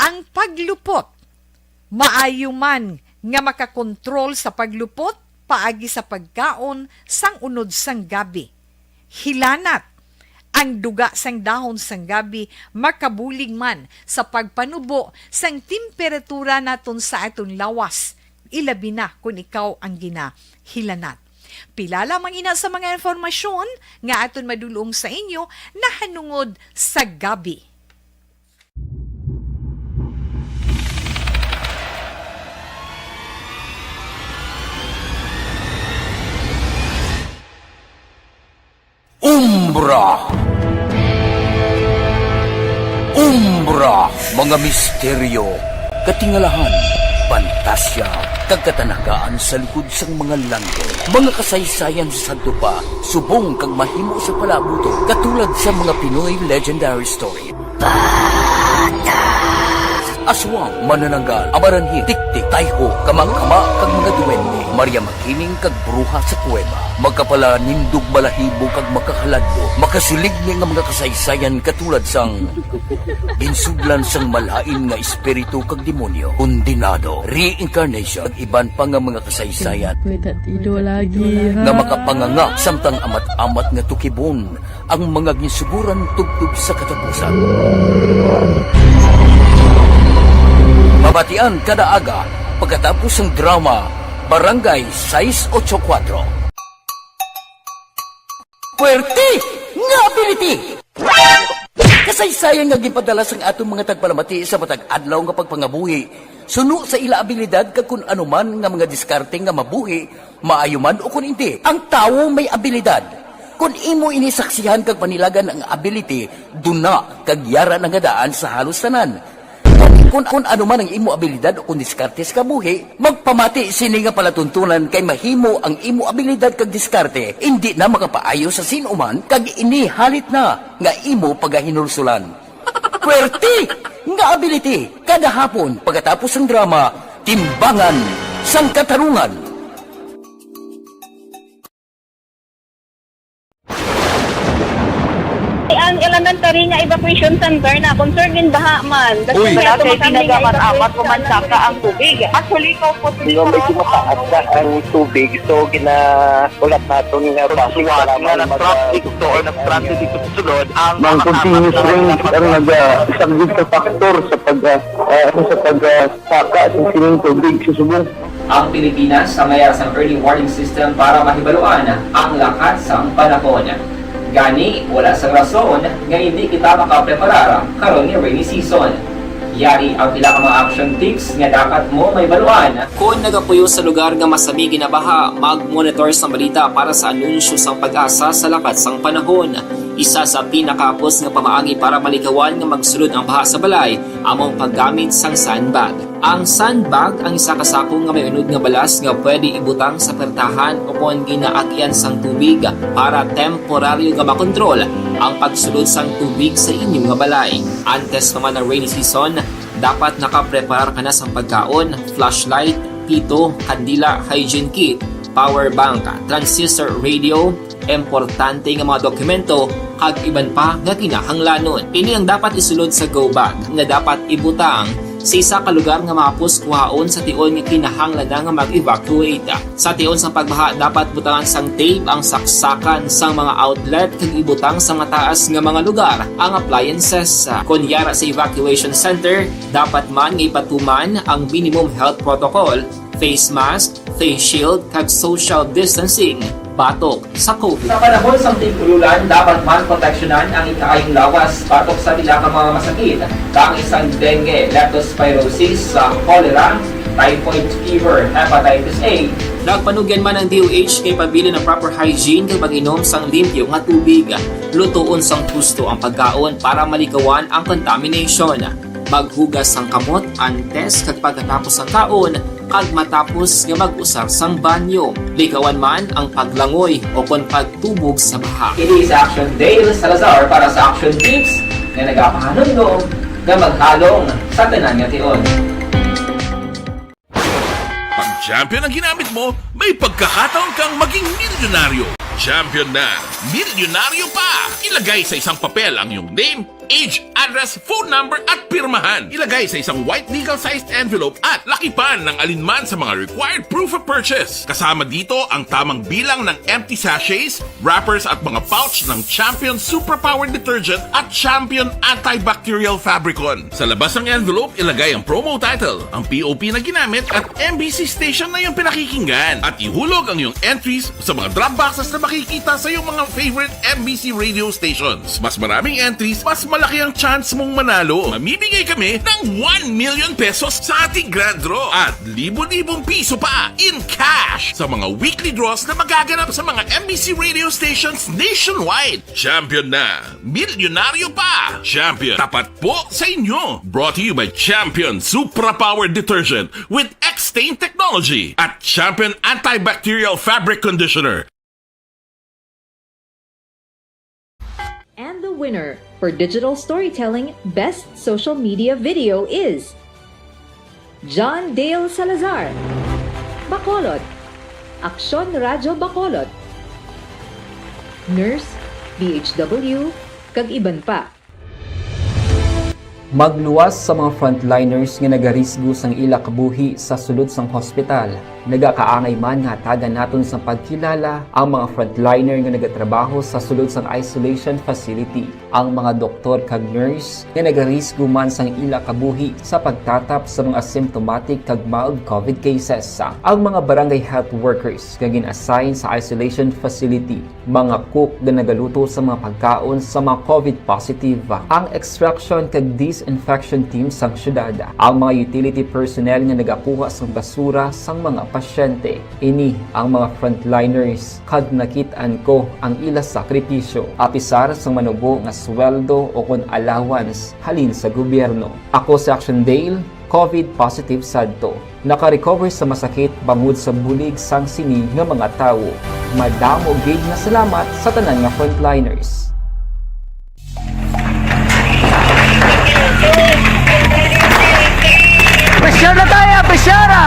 Ang paglupot, maayo man nga makakontrol sa paglupot paagi sa pagkaon sang unod sang gabi. Hilanat, ang duga sang dahon sang gabi makabulig man sa pagpanubo sang temperatura naton sa aton lawas. Ilabi na kung ikaw ang ginahilanat. Pila lamang ina sa mga informasyon nga aton madulong sa inyo na hanungod sa gabi. Umbra! Umbra! Mga misteryo, katingalahan, pantasya, kagkatanagaan sa likod sang mga langit. Mga kasaysayan sa sadtupa, subong kag mahimo sa palabuto, katulad sa mga Pinoy legendary story. Aswang, manananggal, amaranhi, tiktik, tayho, kamang-kama, kag mga duwende, Maria Makining kag bruha sa kuweba. Magkapala nindog balahibo kag makahaladlo, makasilig niya nga mga kasaysayan katulad sang ginsudlan sang malain nga espiritu kag demonyo, kondinado, reincarnation, kag iban pa nga mga kasaysayan lagi, nga makapanganga samtang amat-amat nga tukibon ang mga ginsuguran tugtog sa katapusan. Mabatian kada aga pagkatapos ng drama Barangay 684. Puwerte nga ability! Kasaysayan nga gipadala sang atong mga tagpalamati sa matag adlaw nga pagpangabuhi. Suno sa ila abilidad kag kun anuman nga mga diskarte nga mabuhi, maayo man o kun hindi. Ang tawo may abilidad. Kung imo inisaksihan kag panilagan ang ability, duna kag yara nga daan sa halos tanan. Kung anuman ang imo abilidad o kung diskarte sa kabuhi, magpamati sini nga palatuntunan kay mahimo ang imo abilidad kag diskarte, hindi na makapaayo sa sinuman kag inihalit na nga imo pagahinulsulan. Puwerte nga ability kada hapon pagkatapos ng drama Timbangan sang Katarungan. Ang elementary nga evacuation center na concern din baha man. Uy, kaya pinagaman-amat pumansaka ang tubig. Actually, ikaw po Yung medyo mataas na ang tubig, so ulat natin nga pasuwat nga nag-traffic to or nag-transit dito sa sulod ang mga continuous rain ang nag-subject sa factor sa pagsaka sa sining tubig sa subong. Ang Pilipinas sa mayroon sa early warning system para mahibaluan ang lakas ng panahon. Gani, wala sa rason nga hindi kita makapreparar karon ni rainy season. Yari ang pila ka mga action tips nga dapat mo may baluan. Kung nagapuyo sa lugar nga masabi ginabaha, mag-monitor sa balita para sa anunsyo sa pag-asa sa lakas ng panahon. Isa sa pinakapos nga pamaagi para malikawan nga magsulod ang baha sa balay, among paggamit sang sandbag. Ang sandbag ang isa kasakong nga may unod nga balas nga pwede ibutang sa pertahan upon ginaagyan sang tubig para temporaryo nga makontrol ang pagsulod sang tubig sa inyong nga balay. Antes naman ng rainy season, dapat nakapreparar ka na sa pagkaon, flashlight, pito, kandila, hygiene kit, power bank, transistor radio, importante nga mga dokumento kag iban pa nga kinahanglanon. Ini ang dapat isulod sa go bag nga dapat ibutang sa isa ka lugar nga mapos kuhaon sa tion nga kinahanglan nga mag-evacuate. Sa tion sa pagbaha dapat butangan sang tape ang saksakan sang mga outlet kag ibutang sa mga taas nga mga lugar ang appliances. Kunyara sa evacuation center, dapat man nga ipatuman ang minimum health protocol, face mask, face shield kag social distancing. Batok sa COVID. Sa panahon sa tingululan, dapat man proteksyonan ang ikaayong lawas batok sa nila ka mga masakit. Kang isang dengue, leptospirosis, cholera, typhoid fever, hepatitis A. Nagpanugyan man ang DOH kay pabili ng proper hygiene kay pag-inom sang limpyo nga tubig. Lutuon sang gusto ang pagkaon para malikawan ang contamination. Maghugas sang kamot antes kag pagkatapos ang kaon kag matapos nga mag-usar sang banyo. Likawan man ang paglangoy o kon pagtubog sa baha. It is Action Dale Salazar para sa Action Tips na nagapahanong nga maghalong sa tanan nga tion. Pag champion ang ginamit mo, may pagkakataon kang maging milyonaryo. Champion na, milyonaryo pa! Ilagay sa isang papel ang iyong name, age, address, phone number at pirmahan. Ilagay sa isang white legal-sized envelope at lakipan ng alinman sa mga required proof of purchase. Kasama dito ang tamang bilang ng empty sachets, wrappers at mga pouch ng Champion Super Power Detergent at Champion Antibacterial Fabricon. Sa labas ng envelope, ilagay ang promo title, ang POP na ginamit at MBC station na iyong pinakikinggan. At ihulog ang iyong entries sa mga drop boxes na makikita sa iyong mga favorite MBC radio stations. Mas maraming entries, mas malaki ang chance mong manalo. Mamimigay kami ng 1 million pesos sa ating grand draw at libo-libong piso pa in cash sa mga weekly draws na magaganap sa mga MBC radio stations nationwide. Champion na, milyonaryo pa. Champion, tapat po sa inyo. Brought to you by Champion Supra Power Detergent with X-Stain Technology at Champion Antibacterial Fabric Conditioner. And the winner for Digital Storytelling Best Social Media Video is John Dale Salazar, Bacolod, Aksyon Radyo Bacolod, Nurse, DHW, kag iban pa. Magluwas sa mga frontliners nga nagarisgo sang ila kabuhi sa sulod sang hospital. Nagakaangay man nga tagan naton sa pagkilala ang mga frontliner nga nagatrabaho sa sulod sang isolation facility, ang mga doktor kag nurse nga nagarisgo man sang ila kabuhi sa pagtatap sa mga symptomatic kag mild COVID cases, ang mga barangay health workers nga gin-assign sa isolation facility, mga cook nga nagaluto sa mga pagkaon sa mga COVID positive, ang extraction kag disinfection team sang syudad, ang mga utility personnel nga nagakuha sang basura sang mga pasyente. Ini ang mga frontliners kag nakit-an ko ang ila sakripisyo apisar sang manubo nga sweldo o kon allowance halin sa gobyerno. Ako si Action Dale, COVID positive sadto. Naka-recover sa masakit bangod sa bulig sang sini nga mga tawo. Madamo gid nga salamat sa tanan nga frontliners. Presyar na tayo! Presyara!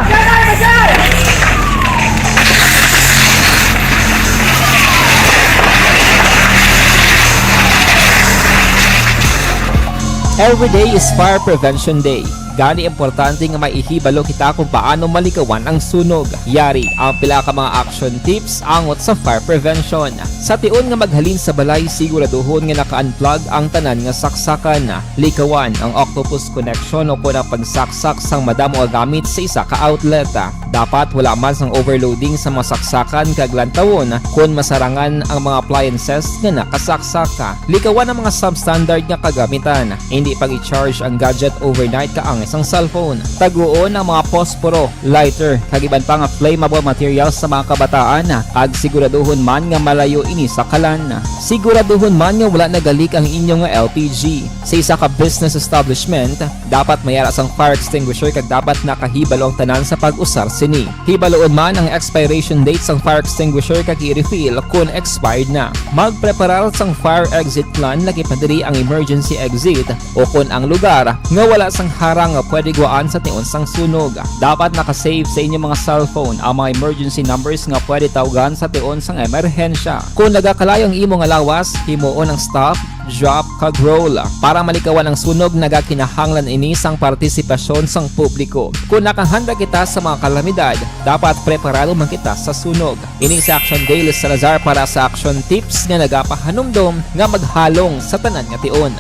Every day is Fire Prevention Day. Gani importante nga maihibalo kita kung paano malikawan ang sunog. Yari ang pila ka mga action tips angot sa fire prevention. Sa tion nga maghalin sa balay, siguraduhon nga naka-unplug ang tanan nga saksakan. Likawan ang octopus connection o kung ang pagsaksak sang madamo nga gamit sa isa ka outlet. Dapat wala man sang overloading sa mga saksakan kag lantawon kung masarangan ang mga appliances nga nakasaksaka. Likawan ang mga substandard nga kagamitan. Hindi pag i-charge ang gadget overnight kaang isang cellphone. Taguon ang mga posporo, lighter, kag iban pa nga flammable materials sa mga kabataan. Ag siguraduhon man nga malayo ini sa kalan. Siguraduhon man nga wala nagalik ang inyong LPG. Sa isa ka business establishment, dapat mayara sang fire extinguisher kag dapat nakahibalo ang tanan sa pag-usar sini. Hibaloon man ang expiration date sang fire extinguisher kag i-refill kung expired na. Magpreparar sang fire exit plan lagi padiri ang emergency exit o kung ang lugar nga wala sang harang nga pwede guwaan sa tion sang sunog. Dapat nakasave sa inyong mga cellphone ang mga emergency numbers nga pwede tawagan sa tion sang emerhensya. Kung nagakalayo ang imong lawas, himuon ang stop, drop kag roll. Para malikawan ang sunog, nagakinahanglan ini sang partisipasyon sang publiko. Kung nakahanda kita sa mga kalamidad, dapat preparado man kita sa sunog. Ini sa Action Dale Salazar para sa action tips nga nagapahanumdom nga maghalong sa tanan nga tion.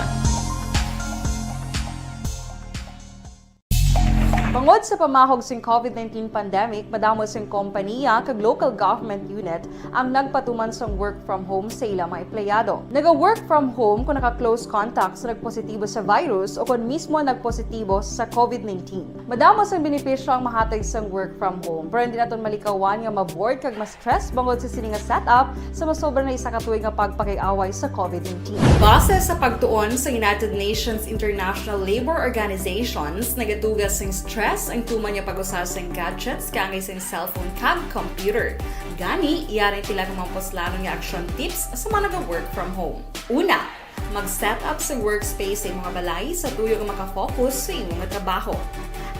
Bangod sa pamahog sing COVID-19 pandemic, madamo sing kompanya kag local government unit ang nagpatuman sang work from home sa ilang mga empleyado. Naga-work from home kung naka-close contact sa nagpositibo sa virus o kung mismo nagpositibo sa COVID-19. Madamo sang benepisyo ang mahatag sang work from home, pero hindi naton malikawan nga ma-bored kag ma-stress bangod sa sini nga setup sa masobra na isa ka tuig nga pagpakiaway sa COVID-19. Base sa pagtuon sa United Nations International Labor Organizations, nagatugas sing stress ang tuman niya pag-usar sa gadgets kangay sa cellphone kag computer. Gani, iyarin tila ng mga poslanon nga action tips sa mga nag-work from home. Una, mag-set up sa workspace sa mga balay sa tuyo nga makafocus sa inyong trabaho.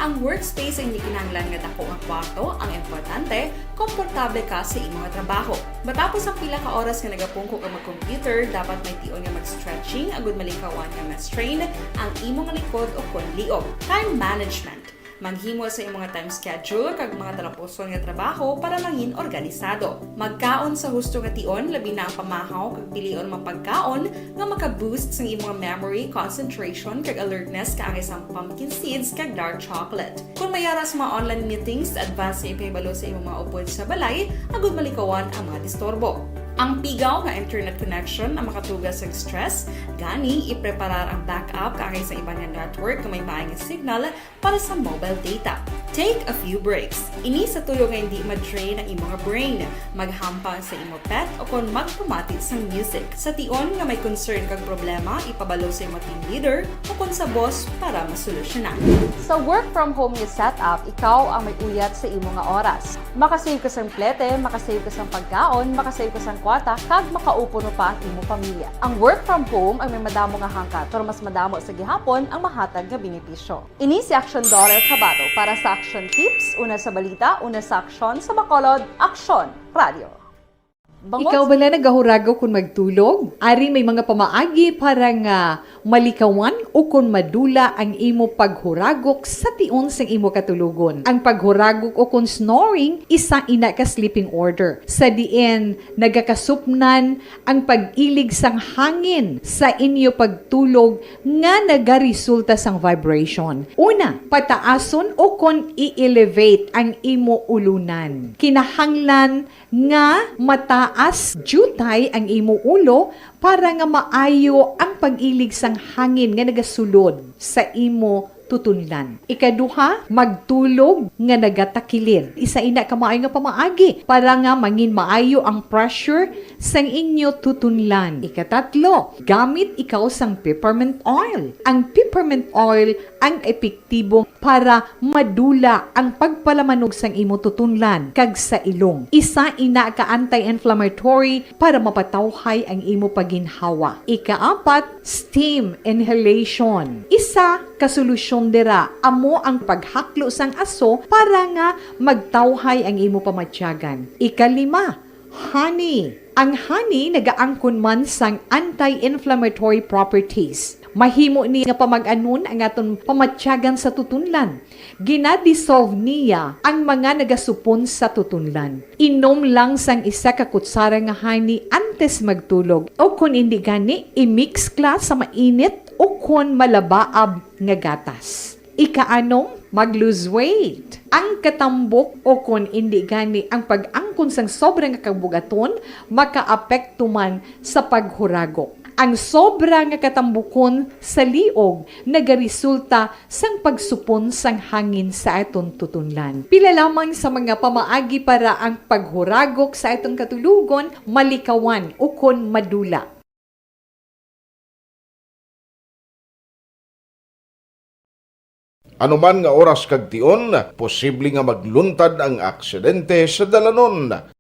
Ang workspace ay hindi kinahanglan nga dako ang kwarto, ang importante, komportable ka sa imong trabaho. Matapos ang pila ka oras nga nagapungko ka mag-computer, dapat may tion nga mag-stretching agud malikawan nga ma-strain ang imong likod o kon liog. Time management. Manghimo sa imong time schedule kag mga talapuson nga trabaho para mangin organisado. Magkaon sa husto nga tion, labi na ang pamahaw kag pilion mapagkaon nga maka-boost sa imong memory, concentration kag alertness kaangay sa pumpkin seeds kag dark chocolate. Kung mayaras mga online meetings, advance sa ipahibalo sa imong mga upod sa balay, agud malikawan ang mga disturbo. Ang pigaw nga internet connection ang makatugas sa stress, gani ipreparar ang backup kaangay sa ibang network nga may maayong signal para sa mobile data. Take a few breaks. Ini sa tuyo nga hindi ma-drain ang imong brain, maghampang sa imong pet o kon magpumati sa music. Sa tion nga may concern kag problema, ipabalo sa imong team leader o kon sa boss para masolusyonan. Sa work from home nga setup, ikaw ang may uyat sa imong nga oras. Makasave ka sang plete, makasave ka sang pagkaon, makasave ka sang kwata, kag makaupo no pa ang imong pamilya. Ang work from home ay may madamo nga hangkat, pero mas madamo sa gihapon ang mahatag nga benepisyo. Ini si Action Dorel Cabato para sa Action Tips, una sa balita, una sa aksyon, sa Bacolod, Aksyon Radio. Ikaw bala nagahurago kung magtulog? Ari may mga pamaagi para nga malikawan o kung madula ang imo paghuragok sa tion sang imo katulugon. Ang paghuragok o kung snoring, isa ina ka sleeping order. Sa diin, nagakasupnan ang pag-ilig sang hangin sa inyo pagtulog nga nagaresulta sang vibration. Una, pataason o kung i-elevate ang imo ulunan. Kinahanglan nga mataas jutay ang imo ulo para nga maayo ang pag-ilig sang hangin nga nagasulod sa imo tutunlan. Ikaduha, magtulog nga nagatakilir. Isa ina ka maayo nga pamaagi para nga mangin maayo ang pressure sang inyo tutunlan. Ikatatlo, gamit ikaw sang peppermint oil. Ang peppermint oil ang epektibo para madula ang pagpalamanog sang imo tutunlan kag sa ilong. Isa ina ka anti-inflammatory para mapatawhay ang imo paginhawa. Ikaapat, steam inhalation. Isa ka solusyon dira amo ang paghaklo sang aso para nga magtawhay ang imo pamatyagan. Ikalima, honey. Ang honey nagaangkon man sang anti-inflammatory properties. Mahimo ni nga pamag-anon ang aton pamatyagan sa tutunlan. Ginadissolve niya ang mga nagasupon sa tutunlan. Inom lang sang isa ka kutsara nga honey antes magtulog. O kung hindi gani, i-mix kla sa mainit o kung malabaab nga gatas. Ikaanom, mag-lose weight. Ang katambok o kung hindi gani ang pag-angkon sang sobrang kabugaton, makaapekto man sa paghuragok. Ang sobra nga katambukon sa liog nagaresulta sang pagsupon sang hangin sa aton tutunlan. Pila lamang sa mga pamaagi para ang paghuragok sa atong katulugon malikawan o kon madula. Anuman nga oras kag tion, posible nga magluntad ang aksidente sa dalanon.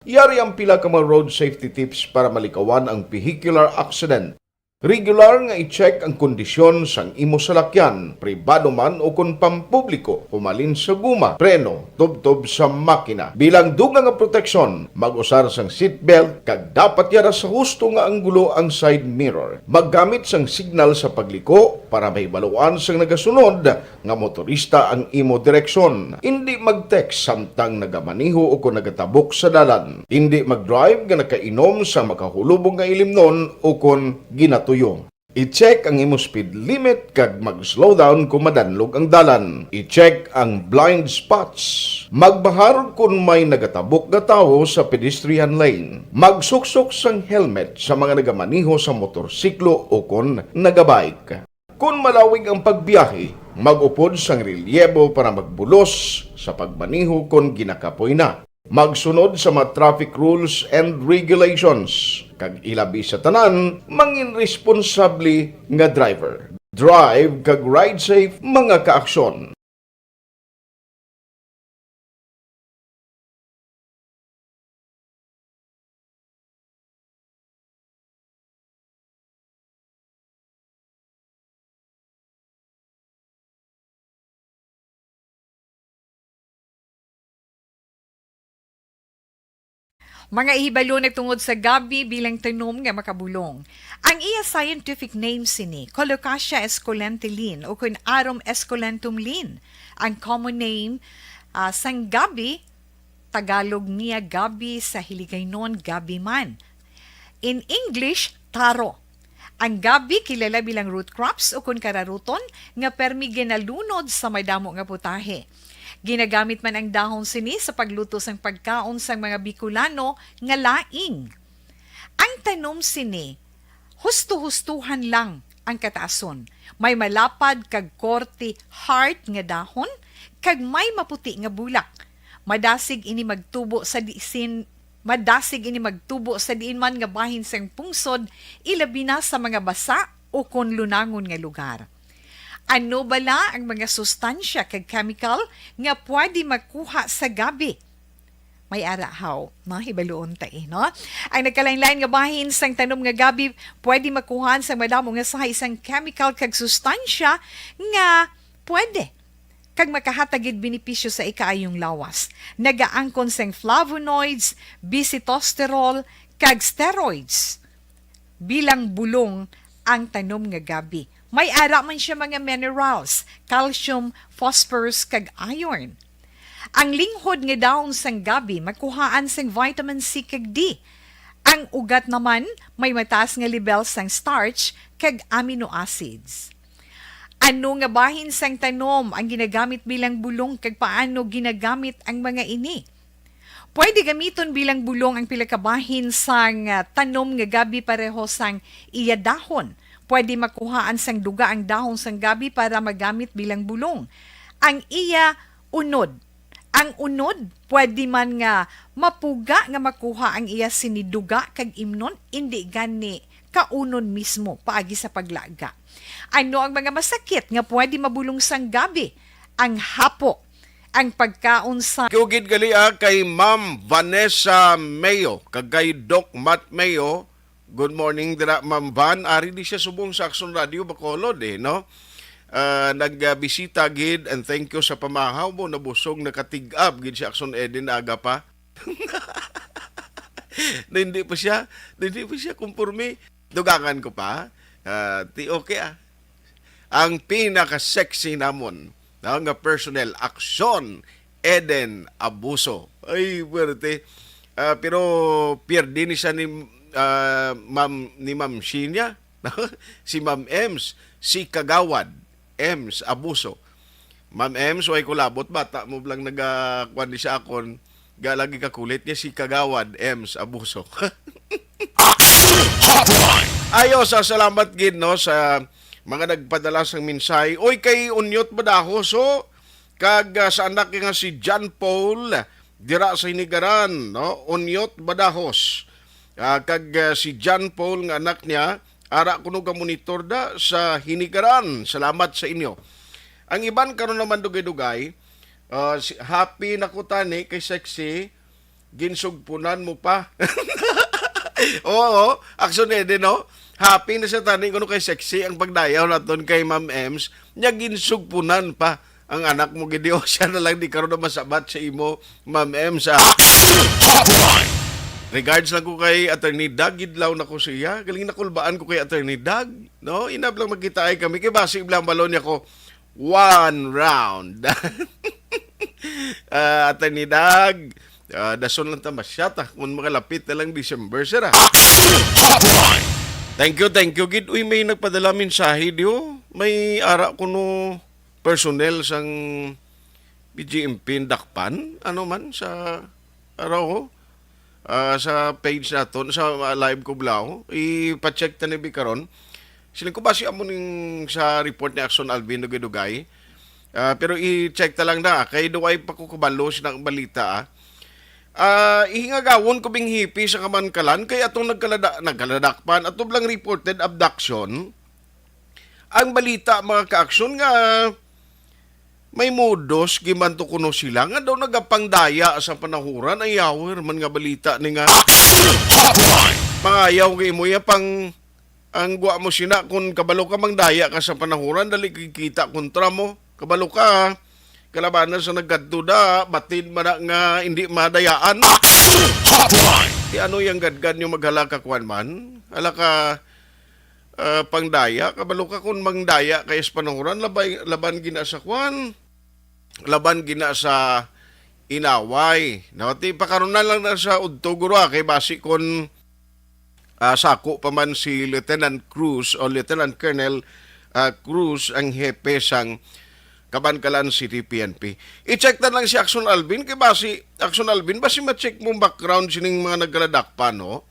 Yari ang pila ka mga road safety tips para malikawan ang vehicular accident. Regular nga i-check ang kondisyon sang imo salakyan, pribado man o kung pampubliko, pumalin sa guma, preno, tubtob sa makina. Bilang dugang nga proteksyon, mag-usar sang seatbelt, kag dapat yara sa husto nga anggulo ang side mirror. Maggamit sang signal sa pagliko para mahibaluan sang nagasunod nga motorista ang imo direksyon. Hindi mag-text samtang nagamaniho o kung nagatabok sa dalan. Hindi mag-drive nga nakainom sa makahulubong nga ilimnon o kung ginatuyo. I-check ang imo speed limit kag mag-slow down kung madanlog ang dalan. I-check ang blind spots. Magbahar kung may nagatabok nga tawo sa pedestrian lane. Magsuksok sang helmet sa mga nagamaniho sa motorsiklo o kung nagabike. Kung malawig ang pagbiyahe, mag-upod sang relyebo para magbulos sa pagmaniho kung ginakapoy na. Magsunod sa mga traffic rules and regulations. Kag ilabi sa tanan, mangin responsable nga driver. Drive kag ride safe mga kaaksyon. Mga ihibalo nagtungod sa gabi bilang tanom nga makabulong. Ang iya scientific name sini, Colocasia esculentilin o kun Arum esculentum lin. Ang common name sang gabi, Tagalog niya gabi, sa Hiligaynon gabi man. In English, taro. Ang gabi kilala bilang root crops o kun kararuton nga permi ginalunod sa may damo nga putahe. Ginagamit man ang dahon sini sa pagluto sang pagkaon sang mga Bicolano nga laing. Ang tanom sini, husto-hustuhan lang ang kataason. May malapad kag korte hard nga dahon kag may maputi nga bulak. Madasig ini magtubo sa diin man nga bahin sang pungsod, ilabi na sa mga basa o kon lunangon nga lugar. Ano bala ang mga sustansya kag chemical nga pwede makuha sa gabi? may arahaw, no? Hibaluon ta no? Ang nagkalain-lain nga bahin sang tanom nga gabi, pwede makuhaan sang madamo nga sa isang chemical kag sustansya nga pwede kag makahatagid benepisyo sa ikaayong lawas. Nagaangkon sang flavonoids, bisitosterol, kag steroids. Bilang bulong ang tanom nga gabi. May ara man siya mga minerals, calcium, phosphorus, kag iron. Ang linghod nga dahon sang gabi makuhaan sang vitamin C kag D. Ang ugat naman may mataas nga level sang starch kag amino acids. Ano nga bahin sang tanom ang ginagamit bilang bulong kag paano ginagamit ang mga ini? Pwede gamiton bilang bulong ang pila ka bahin sang tanom nga gabi pareho sang iya dahon. Pwede makuhaan sang duga ang dahon sang gabi para magamit bilang bulong. Ang iya unod. Ang unod, pwede man nga mapuga nga makuha ang iya siniduga kag imnon, hindi gani kaunon mismo paagi sa paglaga. Ano ang mga masakit nga pwede mabulong sang gabi? Ang hapo, ang pagkaon sa... Kiugid gali kay Ma'am Vanessa Mayo, kag kay Doc Matt Mayo. Good morning dira Ma'am Van. Ari di siya subong sa Action Radio Bacolod no? Nagbisita gid and thank you sa pamahaw mo, nabusog nakatig-up gid si Action Eden aga pa. na hindi pa siya kumpurmi. Dugangan ko pa. Okay ang pinaka-sexy namon nga personnel, Action Eden Abuso. Ay, werte. Pero pierdi ni siya ni Ma'am Shinya, si Ma'am Ems, si Kagawad Ems Abuso. Ma'am Ems, way kulabot, bata mo lang nagakuan di siya akon, galagi kakulit niya si Kagawad Ems Abuso. Ayo sa salamat gid no sa mga nagpadala sang minsay. Oy kay Unyot Badahos kag sa anak nga si John Paul dira sa Hinigaran no, Unyot Badahos. Kag si John Paul nga anak niya ara kuno ka monitor da sa Hinigaran. Salamat sa inyo. Ang iban karon naman dugay-dugay, happy na ko tani kay sexy, ginsugpunan mo pa. Oo, Action Eden no. Happy na sa tani kuno kay sexy ang pagdayaw naton kay Ma'am Ems, nya ginsugpunan pa ang anak mo gidio siya na lang di karon na masabat sa imo Ma'am Ems. Regards lang ko kay Attorney Dag, gidlaw na ko siya. Galing nakulbaan ko kay Attorney Dag. No? Inab lang magkita ay kami. Kay basi iblang balon niya ko, 1 round. Attorney Dag, dason lang tamas siya. Kung makalapit na lang December, sira. Thank you, Gid. Uy, may nagpadala mensahe diyo. May ara ko no personnel sang BGMP Dakpan. Ano man sa araw ko. Sa page naton sa live ko blaw ipa-check ta ni karon sila ko basi amo ning sa report ni Action Alvin Dugay pero i-check ta lang na kay duway pa ko kabalo sinang balita ihingagawon ko bing hipi sa Kamankalan kay atong nagkaladakpan ato lang reported abduction ang balita mga ka-action nga may modos gimanto kuno sila nga daw nagapangdaya sa panahuran ay yawer man nga balita ni nga pangayaw kay mo ya pang ang gwa mo sina kung kabalo ka mangdaya ka sa panahuran dali kikita kontra mo kabalo ka kalabanan sa naggadto da batid man nga hindi madayaan di ano yang gadgad yung maghalaka kwan man ala ka pangdaya kabalo ka kung mangdaya kay sa panahuran laban gina sa kwan laban gina sa inaway. Nawati pakaronan lang na sa udtoguro kay basi kon sako pa man si Lieutenant Cruz o Lieutenant Colonel Cruz ang hepe sang Kabankalan City PNP. I-check na lang si Action Alvin kay basi Action Alvin basi ma-check mo background sining mga nagkaladakpan no.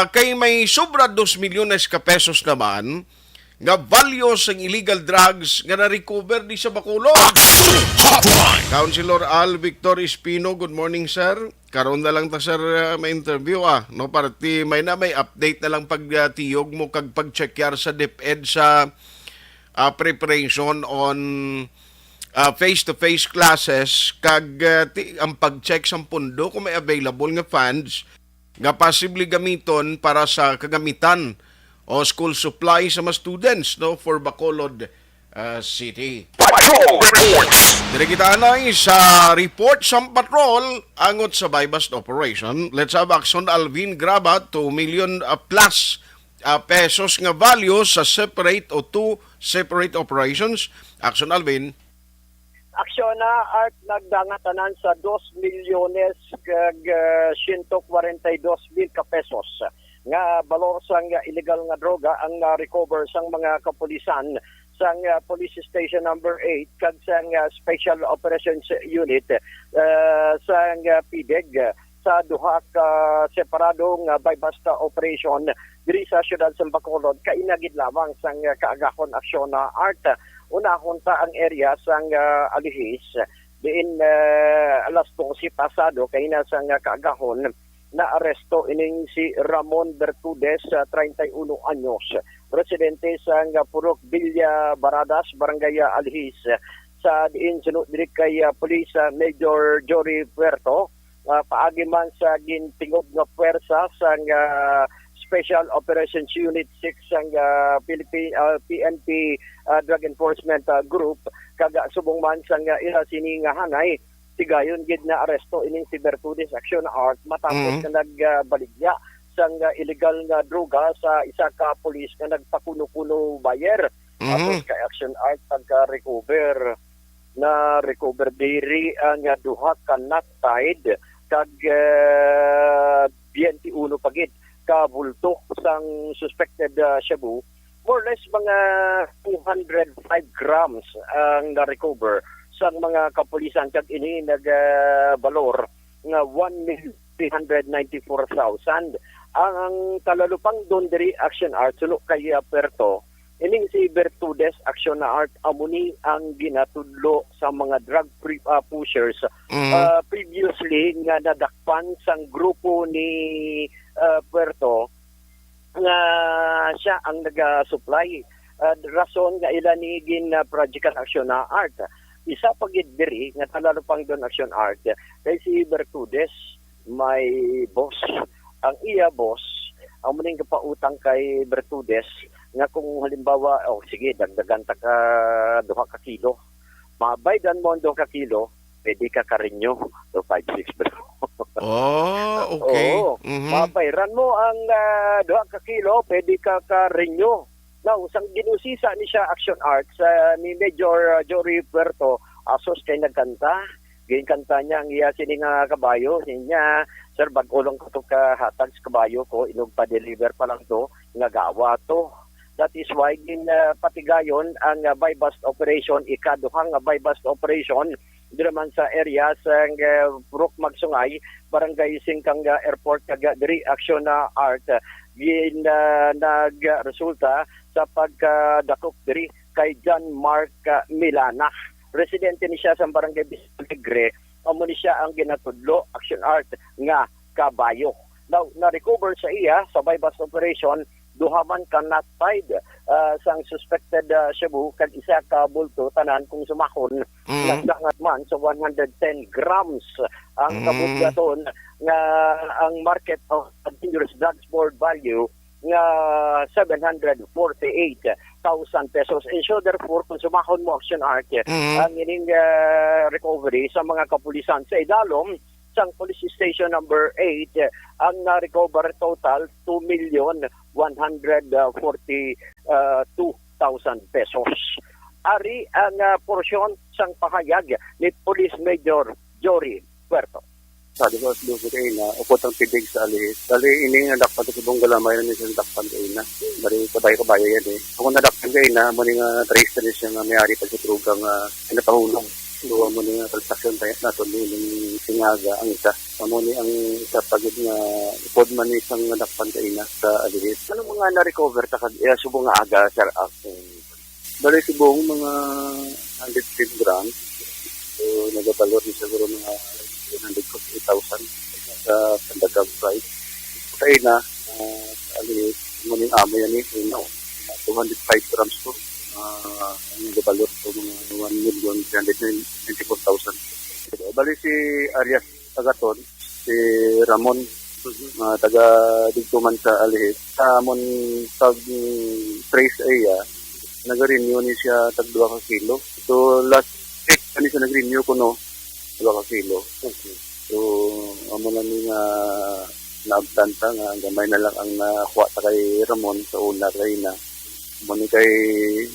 Kay may sobra 2 milyones ka pesos naman nga value sa illegal drugs nga na-recover di sa Bacolod. Councilor Al Victor Espino, good morning sir. Karon na lang ta sir may interview no party may update na lang pagtiyog mo kag pagcheck yar sa DepEd sa preparation on face-to-face classes kag ang pag-check sa pundo kung may available nga funds nga possibly gamiton para sa kagamitan o school supply sa mga students no for Bacolod City. Dire kita anay sa report sa patrol angot sa bypass operation. Let's have action Alvin Graba 2 million plus pesos nga value sa separate o two separate operations. Action Alvin. Aksyon na at nagdangatanan sa 2 milyones kag 142,000 ka pesos nga balor sang illegal nga droga ang na-recover sang mga kapulisan sang Police Station number 8 kag sang Special Operations Unit sang PDEG sa duha ka separadong bypass operation diri sa siyudad sa Bacolod kainagid lamang sang kaagahon aksyon na art. Unahon ta ang area sang Alihis diin alas 12 pasado kay na sang kaagahon na aresto ining si Ramon Bertudes 31 anyos residente sang Purok Villa Baradas Barangay Alihis sa diin sunod diri kay Police Major Jory Puerto paagi man sa gintingog nga puwersa sang Special Operations Unit 6 ang PNP Drug Enforcement Group kaga subong man sang ila sini nga hanay sigayon gid na aresto ining si Bertudes Action Art matapos na nagbaligya sang illegal nga droga sa isa ka pulis nga nagpakuno-kuno bayer atos ka Action Art pagka-recover na recover diri ang duha ka nut-tied kag 21 pagid ka bulto sang suspected shabu, more or less mga 205 grams ang na-recover sang mga kapulisan kag ini nagbalor nga 1,394,000. Ang kalalupang doon diri Action Art sulok kay Puerto ining si Bertudes Action Art amuni ang ginatudlo sa mga drug pushers previously nga nadakpan sang grupo ni Puerto nga siya ang nag-supply rason nga ila ni gin project action na art isa pagid diri nga talalupang doon action art kay si Bertudes may boss ang iya boss ang muning kapautang kay Bertudes nga kung halimbawa sige dagdagan ta ka 2 ka kilo mabaydan mo 2 ka kilo pwede ka karinyo so 5-6 bro. Okay. Oo. Mabayran mo ang 2 ka kilo pwede ka karinyo. Now, sang ginusisa ni siya Action Arts ni Major Jory Puerto asos kay nagkanta ginkanta niya ang iya sini nga kabayo niya sir bag-ulong ko to ka hatag sa kabayo ko inog pa-deliver pa lang to nga gawa to. That is why din patigayon ang bypass operation ikaduhang bypass operation diri man sa area sa Purok Magsungay barangay Singkang Airport kag diri action na art gin nagresulta sa pagdakop diri kay John Mark Milana. Residente ni siya sa barangay Bisaligre. Amo ni siya ang ginatudlo action art nga kabayo. Now na-recover sa iya sa bypass operation duhaman ka nut-tied sang suspected shabu kag isa ka bulto tanan kung sumakon nagdangat man sa 110 grams ang kabugyaton nga ang market of dangerous drugs board value nga 748,000 pesos. And so therefore kung sumakon mo action art ang ining recovery sa mga kapulisan sa idalom sang Police Station number 8 ang na-recover total 2,142,000 pesos. Ari ang porsyon sang pahayag ni Police Major Jory Puerto. Sabi ko, kayo na upot ang pidig sa alihis. Dali, ini nga dakpan sa ibong galamay na niya dakpan kayo na. Dali, kabayo-kabayo yan eh. Kung nadakpan kayo na, muli nga trace na niya nga may-ari pa sa trugang pinapahulong. Luwa mo nga transaksyon tayo na ito yung singaga ang isa. Muli ang isa pagod nga upod man isang nadakpan kayo na sa alihis. Ano mga na-recover ka subong nga aga, sir? Dali, subong mga 110 grams. So, nagabalor niya siguro mga 150,000 sa pandagang price. Kaya na, muling amo yan 205 grams to ang nagabalot. So, mga 1,394,000. Bali si Arias Agaton, si Ramon, taga Digtuman sa Alihis. Sa amon tag trace area, nag-renew ni siya tag 2 ka kilo. So last week kani siya nag-renew ko 2 ka kilo. So amo na ni nga naabtanta nga gamay na lang ang nakuha ta kay Ramon sa una kay na mo ni kay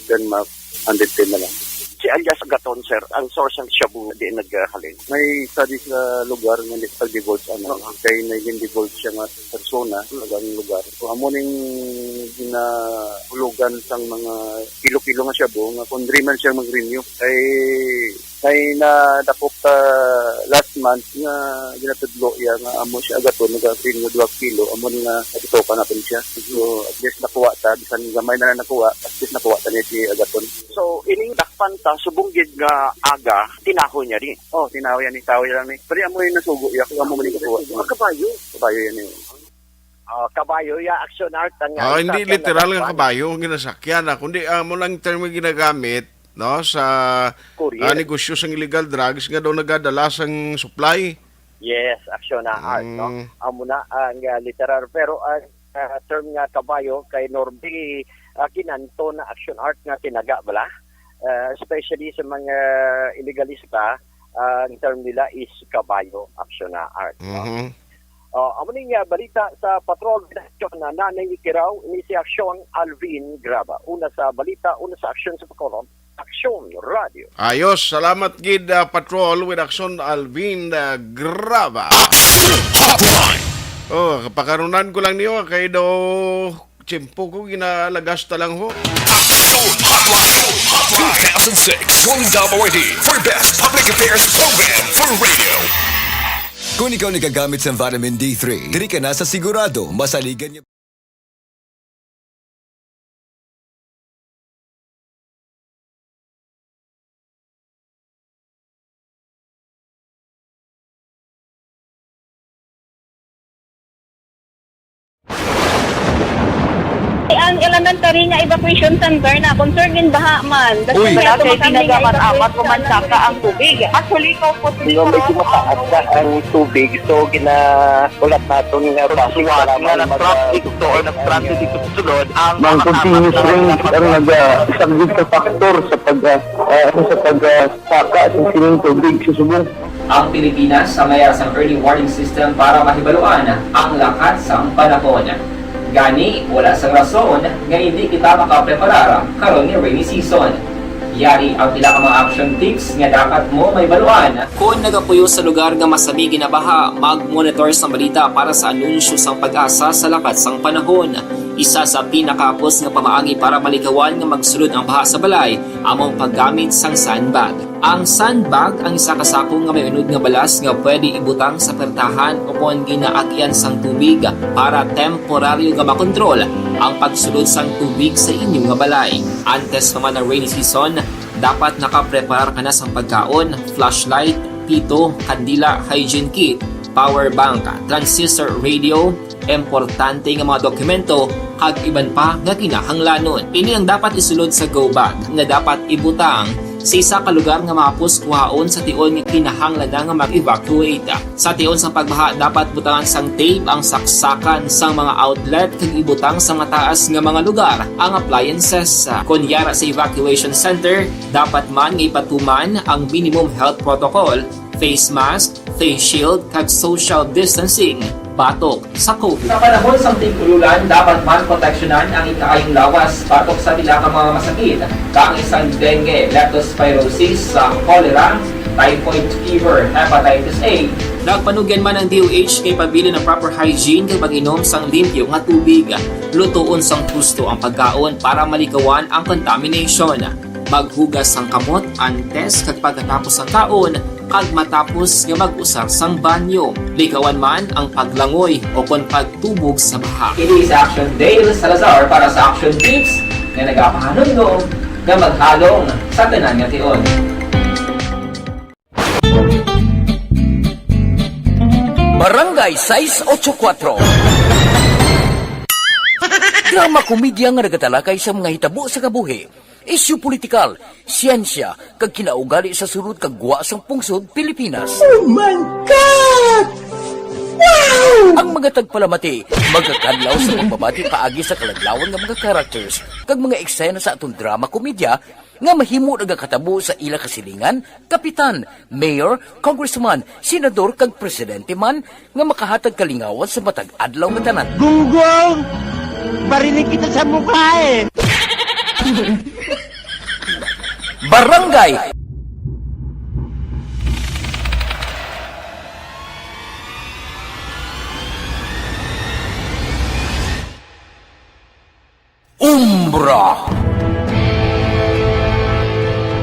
Denmark 110 na lang. Si Alias Agaton, sir, ang source ng shabu di naghalin. May study sa lugar nga pag-divulge kay naging-divulge siya nga persona sa lugar. So amo ning ginahulugan sang mga kilo-kilo nga shabu nga kung di man siya mag-renew kay na dakop last month nga ginatudlo iya nga amo siya Agaton nag-renew 2 kilo amo nga ito pa natin siya. So at least nakuha ta bisan gamay na nakuha at least nakuha ta niya si Agaton. So ining dakpan ta subunggid nga aga tinaho niya rin. Oh, tinaho yan ni tao yan ni. Pero amo yung nasugo iya ko amo man kuha. Kabayo. Kabayo yan ni. Kabayo ya action art ang hindi literal nga kabayo ang ginasakyan kundi mo lang term ginagamit no sa negosyo sang illegal drugs nga daw nagadala sang supply. Yes, action art no. Amo na ang literal pero ang term nga kabayo kay Norby kinanto na action art nga tinaga bala. Especially sa mga illegalista, ang term nila is kabayo action art. No? Amo ning balita sa patrol na nanay ikiraw ni si Aksyon Alvin Graba. Una sa balita, una sa aksyon sa Bacolod, Aksyon Radio. Ayos, salamat gid patrol with Aksyon Alvin Graba. Oh, kapakarunan ko lang niyo kay do tiyempo ko ginalagas ta lang ho. Action Hotline 2006 WRD for Best Public Affairs Program for Radio. Kung ikaw nagagamit sa vitamin D3, diri ka na sa sigurado masaligan niya. Ang elementary nga evacuation center na concern din baha man. Uy, kay pinagamat-amat pumansaka ang tubig. Actually, ko po Medyo mataas na ang tubig. So, ginaulat natin nga pasuwat nga ng traffic or nag-transit dito sa sulod ang Mang continuous ring ang isang good factor sa pagsaka sa sining tubig sa subong. Ang Pilipinas sa mayroon sa early warning system para mahibaluan ang lakas ng panahon. Gani, wala sang rason nga hindi kita makapreparar karon ni rainy season. Yari ang pila ka mga action tips nga dapat mo may baluan. Kung nagapuyo sa lugar nga masabi ginabaha, mag-monitor sa balita para sa anunsyo sang pag-asa sa lakat sang panahon. Isa sa pinakapos nga pamaagi para malikawan nga magsulod ang baha sa balay, among paggamit sang sandbag. Ang sandbag ang isa ka sako nga may unod nga balas nga pwede ibutang sa pertahan upon ginaagyan sang tubig para temporaryo nga makontrol ang pagsulod sang tubig sa inyong nga balay. Antes naman ng rainy season, dapat nakapreparar ka na sang pagkaon, flashlight, pito, kandila, hygiene kit, power bank, transistor radio, importante nga mga dokumento kag iban pa nga kinahanglanon. Ini ang dapat isulod sa go bag nga dapat ibutang sa isa ka lugar nga mapus kuhaon sa tion nga kinahanglan nga mag-evacuate. Sa tion sa pagbaha dapat butangan sang tape ang saksakan sang mga outlet kag ibutang sa mataas nga mga lugar ang appliances. Kunyara sa evacuation center, dapat man nga ipatuman ang minimum health protocol, face mask, face shield kag social distancing batok sa COVID. Sa panahon sa tig-ululan, dapat man proteksyonan ang ikaayong lawas batok sa pila ka mga masakit. Kang isang dengue, leptospirosis, cholera, typhoid fever, hepatitis A. Nagpanugyan man ang DOH kay pabili ng proper hygiene kay pag-inom sang limpyo nga tubig. Lutuon sang gusto ang pagkaon para malikawan ang contamination. Maghugas sang kamot antes kag pagkatapos ang kaon kag matapos nga mag-usar sang banyo. Likawan man ang paglangoy o kon pagtubog sa baha. It is Action Dale Salazar para sa Action Tips nga nagapahanundong nga maghalong sa tanan nga tion. Barangay 684 Drama komedya nga nagatalakay sa mga hitabo sa kabuhi isyu politikal, siyensya, kag kinaugali sa sulod kag guwa sang pungsod Pilipinas. Oh my God! Wow! Ang mga tagpalamati, magkakadlaw sa pagbabati paagi sa kalaglawan nga mga characters kag mga eksena sa atong drama komedya nga mahimo nagakatabo sa ila kasilingan, kapitan, mayor, congressman, senador kag presidente man nga makahatag kalingawan sa matag adlaw nga tanan. Gunggong! Barinig kita sa mukha eh! Barangay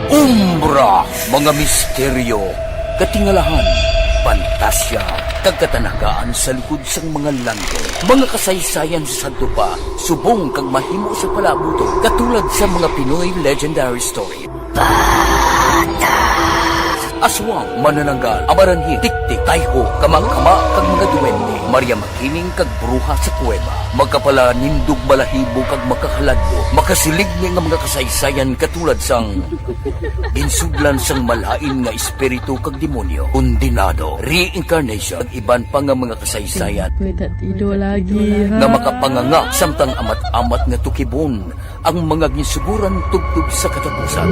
Umbra, mga misteryo, katingalahan, pantasya, kagkatanagaan sa likod sang mga langit, mga kasaysayan sa dupa, subong kag mahimo sa palabuto, katulad sa mga Pinoy legendary story. Aswang, manananggal, amaranhit, tiktik, tayho, kamang-kama, kag mga duwende, Maria Makining kag bruha sa kuweba, magkapala nindog balahibo kag makahaladlo, makasilig ni nga mga kasaysayan katulad sang ginsudlan sang malain nga espiritu kag demonyo, kondinado, reincarnation, kag iban pa nga mga kasaysayan nga makapanganga samtang amat-amat nga tukibon ang mga ginsuguran tugtog sa katapusan.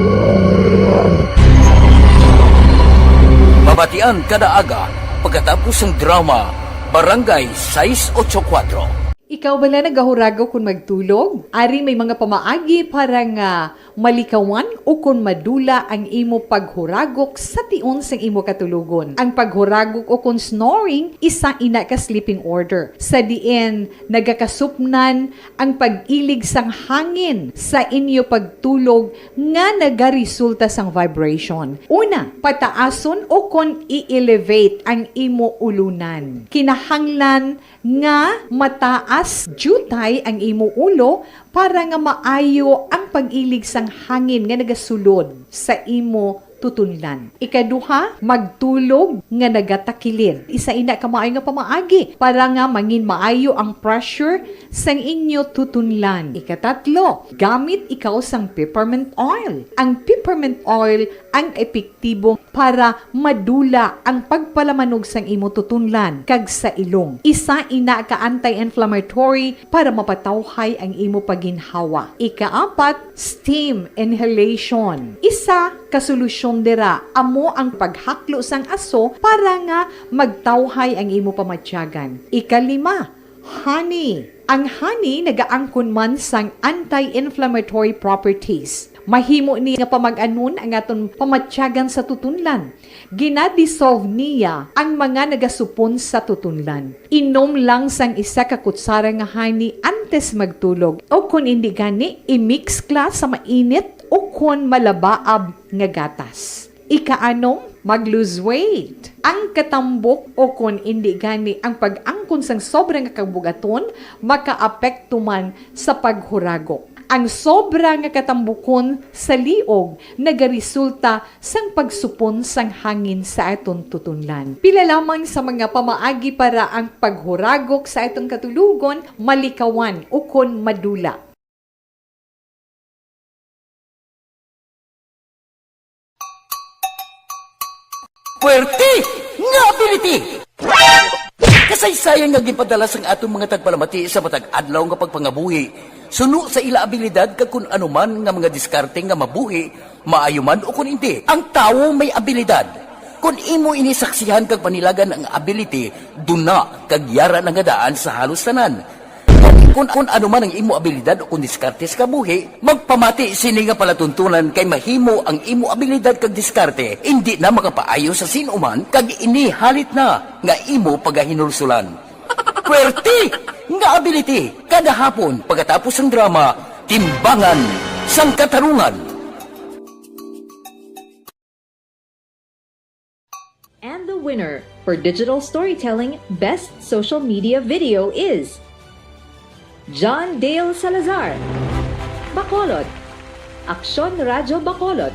Mabatian kada aga pagkatapos ng drama Barangay 684. Ikaw bala nagahuragaw kung magtulog? Ari may mga pamaagi para nga malikawan o kung madula ang imo paghuragok sa tion sang imo katulugon. Ang paghuragok o kung snoring, isa ina ka sleeping order. Sa diin, nagakasupnan ang pag-ilig sang hangin sa inyo pagtulog nga nagaresulta sang vibration. Una, pataason o kung i-elevate ang imo ulunan. Kinahanglan nga mataas jutay ang imo ulo para nga maayo ang pag-ilig sang hangin nga nagasulod sa imo tutunlan. Ikaduha, magtulog nga nagatakilid. Isa ina ka maayo nga pamaagi para nga mangin maayo ang pressure sang inyo tutunlan. Ikatatlo, gamit ikaw sang peppermint oil. Ang peppermint oil ang epektibo para madula ang pagpalamanog sang imo tutunlan kag sa ilong. Isa ina ka anti-inflammatory para mapatawhay ang imo paginhawa. Ikaapat, steam inhalation. Isa ka solusyon dira amo ang paghaklo sang aso para nga magtawhay ang imo pamatyagan. Ikalima, honey. Ang honey nagaangkon man sang anti-inflammatory properties. Mahimo ni nga pamag-anon ang aton pamatyagan sa tutunlan. Ginadissolve niya ang mga nagasupon sa tutunlan. Inom lang sang isa ka kutsara nga honey antes magtulog. O kung hindi gani, i-mix class sa mainit o kung malabaab nga gatas. Ikaanong, mag-lose weight. Ang katambok o kung hindi gani ang pag-angkon sang sobrang kabugaton, maka-apekto man sa paghuragok. Ang sobra nga katambukon sa liog nagaresulta sang pagsupon sang hangin sa aton tutunlan. Pila lamang sa mga pamaagi para ang paghuragok sa atong katulugon malikawan o kon madula. Puwerte nga ability! Kasaysayan nga gipadala sang atong mga tagpalamati sa matag adlaw nga pagpangabuhi. Suno sa ila abilidad kag kun anuman nga mga diskarte nga mabuhi, maayo man o kun hindi. Ang tawo may abilidad. Kung imo inisaksihan kag panilagan ang ability, duna kag yara nga daan sa halos tanan. Kung anuman ang imo abilidad o kun diskarte sa kabuhi, magpamati sini nga palatuntunan kay mahimo ang imo abilidad kag diskarte, hindi na makapaayo sa sinuman kag ini halit na nga imo pagahinulsulan. Puwerte nga ability kada hapon pagkatapos ng drama Timbangan sang Katarungan. And the winner for Digital Storytelling Best Social Media Video is John Dale Salazar, Bacolod, Aksyon Radyo Bacolod,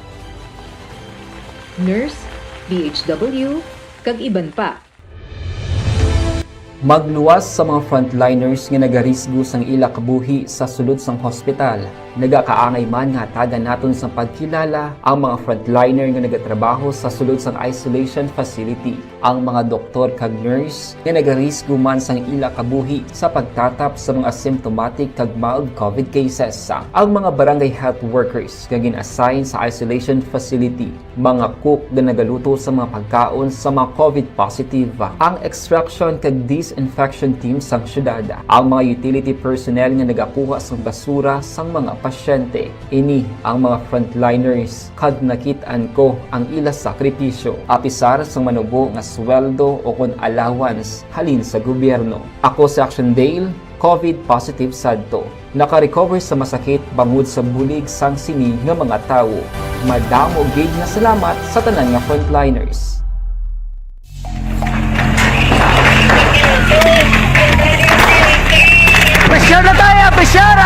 Nurse, DHW, kag iban pa. Magluwas sa mga frontliners nga nagarisgo sang ila kabuhi sa sulod sang hospital. Nagakaangay man nga tagan naton sa pagkilala ang mga frontliner nga nagatrabaho sa sulod sang isolation facility, ang mga doktor kag nurse nga nagarisgo man sang ila kabuhi sa pagtatap sa mga asymptomatic kag mild COVID cases. Ang mga barangay health workers nga gin-assign sa isolation facility, mga cook nga nagaluto sa mga pagkaon sa mga COVID positive, ang extraction kag disinfection team sang syudad, ang mga utility personnel nga nagakuha sang basura sang mga pasyente. Ini ang mga frontliners kag nakit-an ko ang ila sakripisyo apisar sang manubo nga sweldo o kon allowance halin sa gobyerno. Ako si Action Dale, COVID positive sadto. Naka-recover sa masakit bangod sa bulig sang sini nga mga tawo. Madamo gid nga salamat sa tanan nga frontliners. Pressure na tayo! Pressure!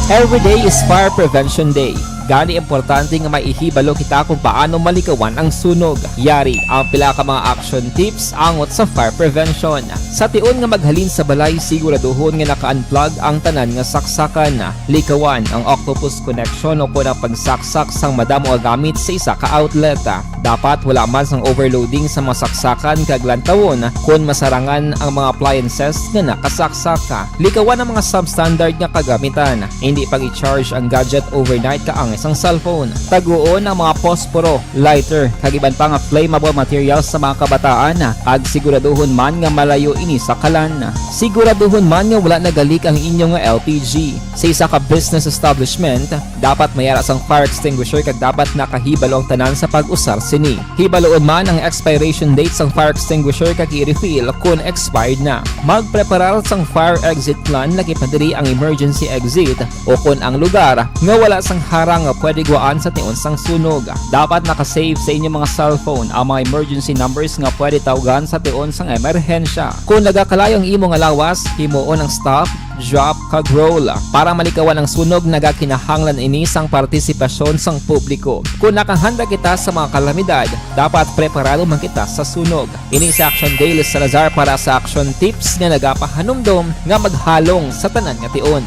Every day is Fire Prevention Day. Gani importante nga maihibalo kita kung paano malikawan ang sunog. Yari ang pila ka mga action tips angot sa fire prevention. Sa tion nga maghalin sa balay, siguraduhon nga naka-unplug ang tanan nga saksakan. Likawan ang octopus connection o kung pagsaksak sang madamo nga gamit sa isa ka outlet. Dapat wala man sang overloading sa mga saksakan kag lantawon kung masarangan ang mga appliances nga nakasaksaka. Likawan ang mga substandard nga kagamitan. Hindi pag i-charge ang gadget overnight kaang isang cellphone. Taguon ang mga posporo, lighter, kag iban pa nga flammable materials sa mga kabataan. Ag siguraduhon man nga malayo ini sa kalan. Siguraduhon man nga wala nagalik ang inyong LPG. Sa isa ka business establishment, dapat mayara sang fire extinguisher kag dapat nakahibalo ang tanan sa pag-usar sini. Hibaloon man ang expiration date sang fire extinguisher kag i-refill kung expired na. Magpreparar sang fire exit plan lagi padiri ang emergency exit o kung ang lugar nga wala sang harang nga pwede guwaan sa tion sang sunog. Dapat nakasave sa inyong mga cellphone ang mga emergency numbers nga pwede tawagan sa tion sang emerhensya. Kung nagakalayo ang imong alawas, himuon ang stop, drop, kag roll. Para malikawan ang sunog, nagakinahanglan ini sang partisipasyon sang publiko. Kung nakahanda kita sa mga kalamidad, dapat preparado man kita sa sunog. Ini si Action Dale Salazar para sa action tips nga nagapahanumdom nga maghalong sa tanan nga tion.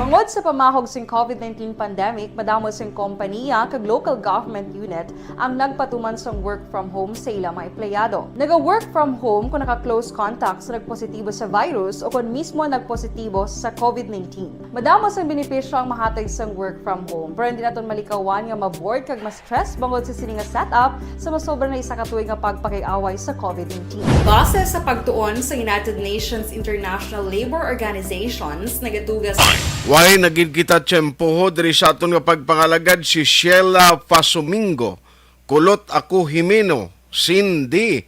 Tungod sa pamahog sing COVID-19 pandemic, madamo sing kompanya kag local government unit ang nagpatuman sang work from home sa ilang mga empleyado. Naga-work from home kung naka-close contact sa nagpositibo sa virus o kung mismo nagpositibo sa COVID-19. Madamo sang benepisyo ang mahatag sang work from home, pero hindi naton malikawan nga ma-bored kag ma-stress bangod sa sini nga setup sa masobra na isa ka tuig nga pagpakiaway sa COVID-19. Base sa pagtuon sa United Nations International Labour Organizations, nagatugas Why nagid kita tiyempoho diri sa aton nga pagpangalagad si Sheila Fasumingo, Kulot Ako Jimeno, Cindy,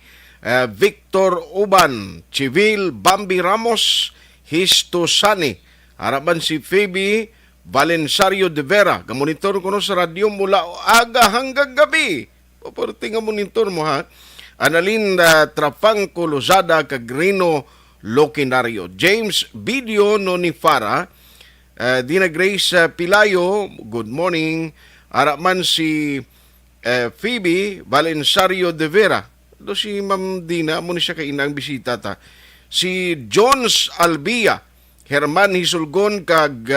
Victor Uban, Chivil Bambi Ramos, Histo Sani, harapan si Phoebe Valensario de Vera. Gamonitor ko no sa radyo mula aga hanggang gabi. Paporti nga monitor mo ha. Analin Trapangco Lozada Cagrino Lokinario. James Video no ni Farah. Dina Grace Pilayo, good morning. Araman si Phoebe Valensario de Vera. Do si Ma'am Dina, muna siya kainang bisita ta. Si Jones Albia, Herman Hisulgon kag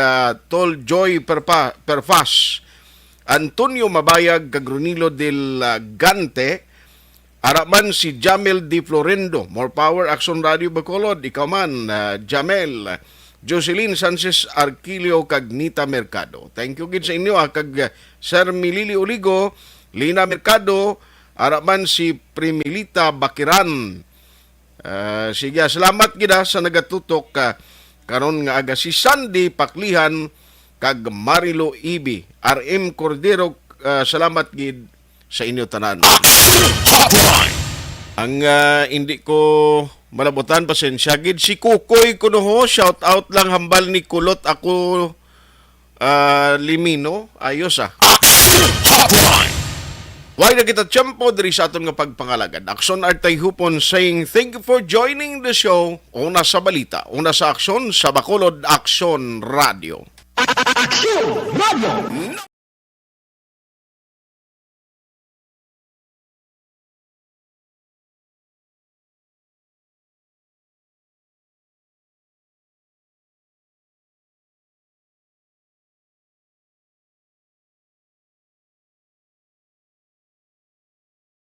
Tol Joy Perfas. Antonio Mabayag kag Ronilo del Gante. Araman si Jamel Di Florendo, More Power Action Radio Bacolod. Ikaw man, Jamel. Jocelyn Sanchez Arquilio kag Nita Mercado. Thank you gid sa inyo kag Sir Milili Oligo, Lina Mercado, araman si Primilita Bakiran. Sige, salamat gid sa nagatutok karon nga aga si Sandy Paklihan kag Marilo Ibi. RM Cordero, salamat gid sa inyo tanan. Ang hindi ko malabutan, pasensya gid si Kukoy kuno ho, shout out lang hambal ni Kulot Ako Limino, ayos Why na kita tiyempo diri sa aton nga pagpangalagad. Action Artay Hupon saying thank you for joining the show. Una sa balita, una sa aksyon sa Bacolod Action Radio. Action Radio!